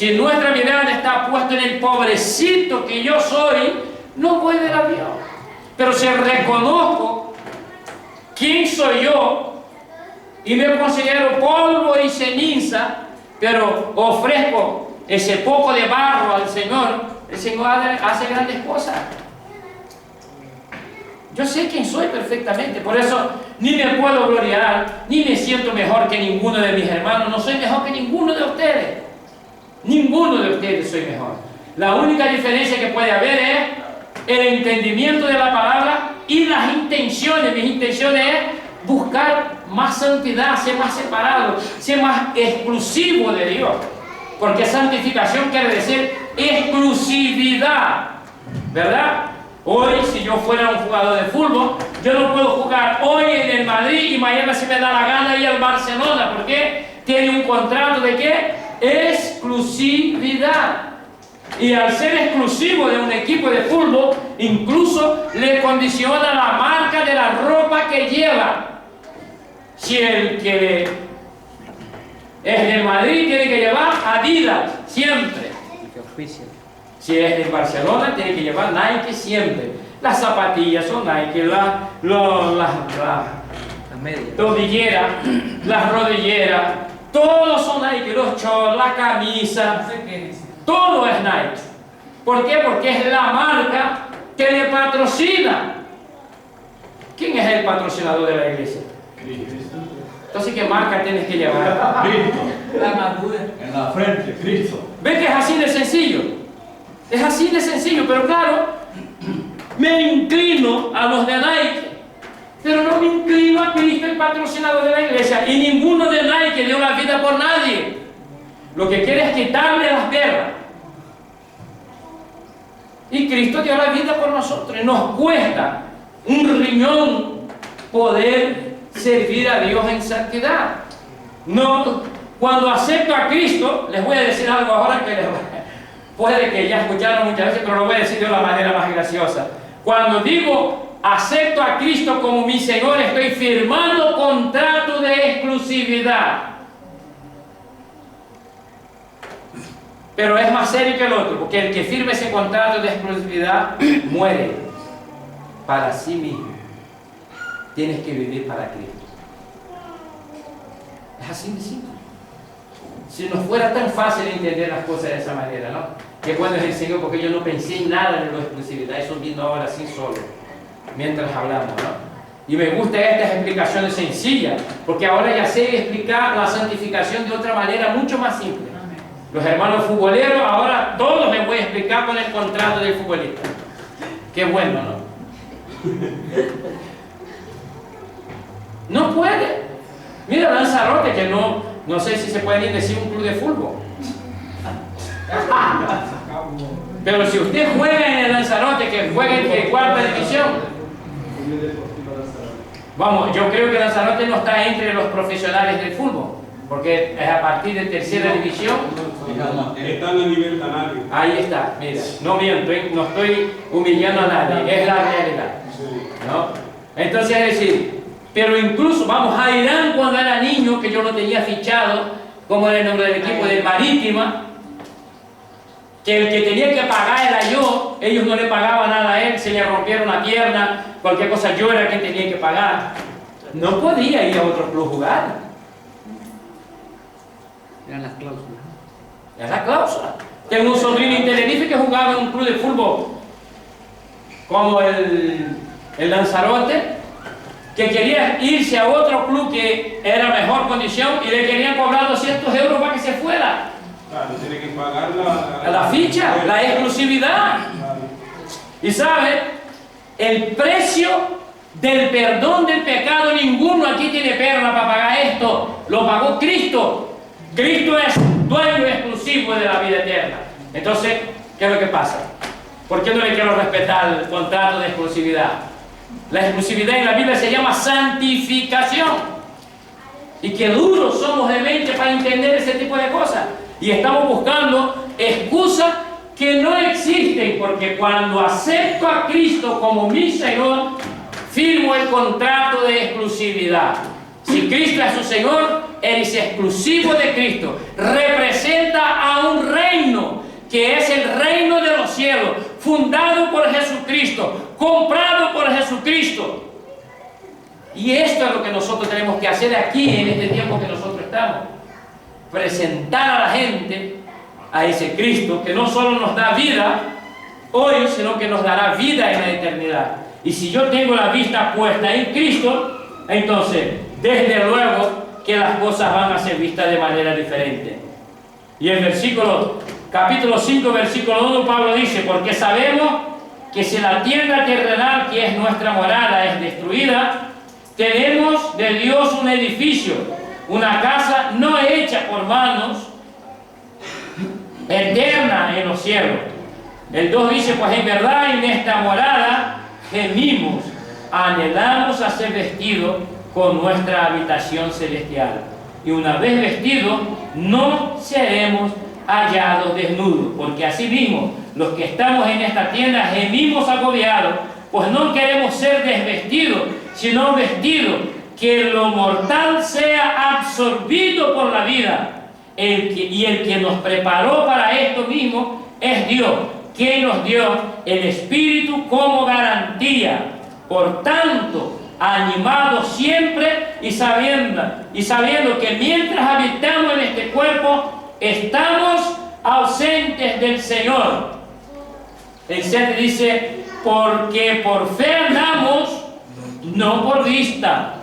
Speaker 1: Si nuestra mirada está puesta en el pobrecito que yo soy, no voy a ver a Dios. Pero si reconozco quién soy yo y me considero polvo y ceniza, pero ofrezco ese poco de barro al Señor, el Señor hace grandes cosas. Yo sé quién soy perfectamente, por eso ni me puedo gloriar, ni me siento mejor que ninguno de mis hermanos. No soy mejor que ninguno de ustedes. Ninguno de ustedes soy mejor. La única diferencia que puede haber es el entendimiento de la palabra y las intenciones. Mis intenciones es buscar más santidad, ser más separado, ser más exclusivo de Dios. Porque santificación quiere decir exclusividad, ¿verdad? Hoy, si yo fuera un jugador de fútbol, yo no puedo jugar hoy en el Madrid y mañana se me da la gana ir al Barcelona. ¿Por qué? Tiene un contrato de ¿qué? Exclusividad. Y al ser exclusivo de un equipo de fútbol, incluso le condiciona la marca de la ropa que lleva. Si el que es del Madrid tiene que llevar Adidas siempre. Si es del Barcelona tiene que llevar Nike siempre. Las zapatillas son Nike, las
Speaker 2: medias,
Speaker 1: tobilleras, las rodilleras, todos son Nike, los shorts, la camisa, todo es Nike. ¿Por qué? Porque es la marca que le patrocina. ¿Quién es el patrocinador de la iglesia?
Speaker 3: Cristo.
Speaker 1: Entonces, ¿qué marca tienes que llevar?
Speaker 3: Cristo.
Speaker 6: La madura.
Speaker 3: En la frente, Cristo.
Speaker 1: ¿Ves que es así de sencillo? Es así de sencillo, pero claro, me inclino a los de Nike, pero no me inclino a Cristo, el patrocinador de la iglesia, y ninguno de Nike dio la vida por nadie. Lo que quiere es quitarle las guerras. Y Cristo dio la vida por nosotros, y nos cuesta un riñón poder servir a Dios en santidad. No, cuando acepto a Cristo, les voy a decir algo ahora que puede que ya escucharon muchas veces, pero lo voy a decir de una manera más graciosa. Cuando digo acepto a Cristo como mi Señor, estoy firmando contrato de exclusividad. Pero es más serio que el otro, porque el que firme ese contrato de exclusividad muere para sí mismo. Tienes que vivir para Cristo. Es así de simple. Si nos fuera tan fácil entender las cosas de esa manera, ¿no? Qué bueno es el Señor, porque yo no pensé en nada de la exclusividad, eso vino ahora así solo, mientras hablamos, ¿no? Y me gustan estas explicaciones sencillas, porque ahora ya sé explicar la santificación de otra manera mucho más simple. Los hermanos futboleros, ahora todos les voy a explicar con el contrato del futbolista. Qué bueno, ¿no? No puede. Mira Lanzarote, que no sé si se puede ni decir un club de fútbol. Pero si usted juega en el Lanzarote, que juega en cuarta división, vamos, yo creo que Lanzarote no está entre los profesionales del fútbol, porque es a partir de tercera división.
Speaker 7: Está en el nivel canario.
Speaker 1: Ahí está, mira, no miento, no estoy humillando a nadie, es la realidad, ¿no? Entonces es decir, pero incluso vamos a Irán cuando era niño, que yo lo tenía fichado, como era el nombre del equipo, del Marítima, que el que tenía que pagar era yo, ellos no le pagaban nada a él, se le rompieron la pierna, cualquier cosa, yo era quien tenía que pagar. No podía ir a otro club a jugar.
Speaker 2: eran las cláusulas.
Speaker 1: Es la cláusula. Tengo un sobrino en Tenerife que jugaba en un club de fútbol como el Lanzarote, que quería irse a otro club que era mejor condición y le querían cobrar 200 euros para que se fuera.
Speaker 7: Claro, tiene que pagar
Speaker 1: La ficha, la exclusividad. Y sabe, el precio del perdón del pecado, ninguno aquí tiene perla para pagar esto. Lo pagó Cristo. Cristo es dueño exclusivo de la vida eterna. Entonces, ¿qué es lo que pasa? ¿Por qué no le quiero respetar el contrato de exclusividad? La exclusividad en la Biblia se llama santificación. Y qué duros somos de mente para entender ese tipo de cosas. Y estamos buscando excusas que no existen, porque cuando acepto a Cristo como mi Señor, firmo el contrato de exclusividad. Si Cristo es su Señor, es exclusivo de Cristo. Representa a un reino que es el reino de los cielos, fundado por Jesucristo, comprado por Jesucristo. Y esto es lo que nosotros tenemos que hacer aquí en este tiempo que nosotros estamos. Presentar a la gente a ese Cristo que no solo nos da vida hoy, sino que nos dará vida en la eternidad. Y si yo tengo la vista puesta en Cristo, entonces, desde luego que las cosas van a ser vistas de manera diferente. Y el capítulo 5, versículo 1, Pablo dice: porque sabemos que si la tierra terrenal, que es nuestra morada, es destruida, tenemos de Dios un edificio, una casa no hecha por manos, eterna en los cielos. El 2 dice: pues en verdad en esta morada gemimos, anhelamos a ser vestidos con nuestra habitación celestial. Y una vez vestidos, no seremos hallados desnudos, porque así mismo los que estamos en esta tienda gemimos agobiados, pues no queremos ser desvestidos, sino vestidos, que lo mortal sea absorbido por la vida. Y el que nos preparó para esto mismo es Dios, quien nos dio el Espíritu como garantía. Por tanto, animados siempre y sabiendo que mientras habitamos en este cuerpo, estamos ausentes del Señor. El 7 dice: porque por fe andamos, no por vista,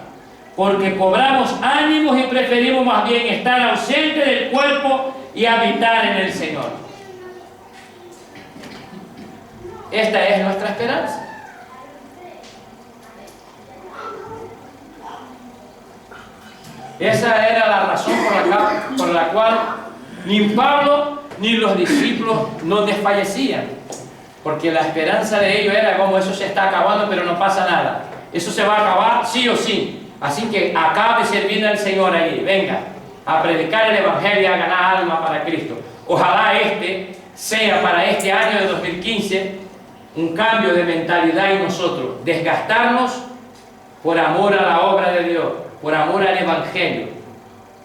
Speaker 1: porque cobramos ánimos y preferimos más bien estar ausentes del cuerpo y habitar en el Señor. Esta es nuestra esperanza. Esa era la razón por la cual ni Pablo ni los discípulos no desfallecían, porque la esperanza de ellos era: como eso se está acabando, pero no pasa nada, eso se va a acabar sí o sí, así que acabe sirviendo al Señor ahí, venga a predicar el Evangelio y a ganar alma para Cristo. Ojalá este sea para este año de 2015 un cambio de mentalidad en nosotros, desgastarnos por amor a la obra de Dios, por amor al Evangelio,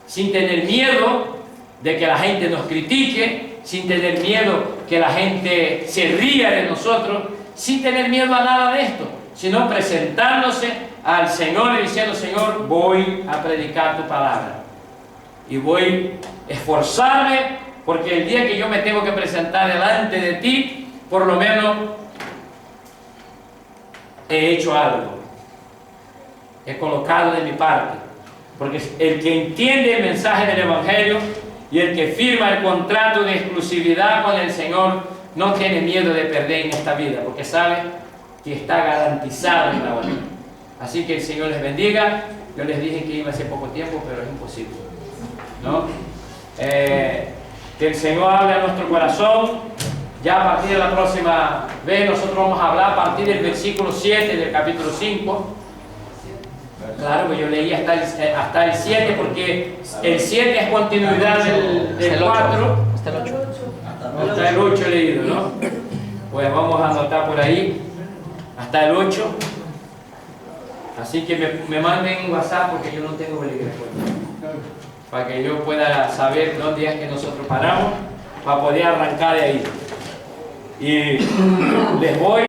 Speaker 1: sin tener miedo de que la gente nos critique, sin tener miedo que la gente se ría de nosotros, sin tener miedo a nada de esto, sino presentándose al Señor y diciendo: Señor, voy a predicar tu palabra y voy a esforzarme, porque el día que yo me tengo que presentar delante de ti, por lo menos he hecho algo, he colocado de mi parte, porque el que entiende el mensaje del Evangelio y el que firma el contrato de exclusividad con el Señor no tiene miedo de perder en esta vida, porque sabe que está garantizado en la otra. Así que el Señor les bendiga. Yo les dije que iba a ser poco tiempo, pero es imposible, ¿no? Que el Señor hable a nuestro corazón. Ya a partir de la próxima vez nosotros vamos a hablar a partir del versículo 7 del capítulo 5. Claro, que yo leí hasta el 7, porque el 7 es continuidad del 4.
Speaker 2: Hasta el 8.
Speaker 1: Hasta el 8 leído, ¿no? Pues vamos a anotar por ahí, hasta el 8. Así que me manden un WhatsApp, porque yo no tengo bolígrafo, para que yo pueda saber dónde es que nosotros paramos, para poder arrancar de ahí. Y les voy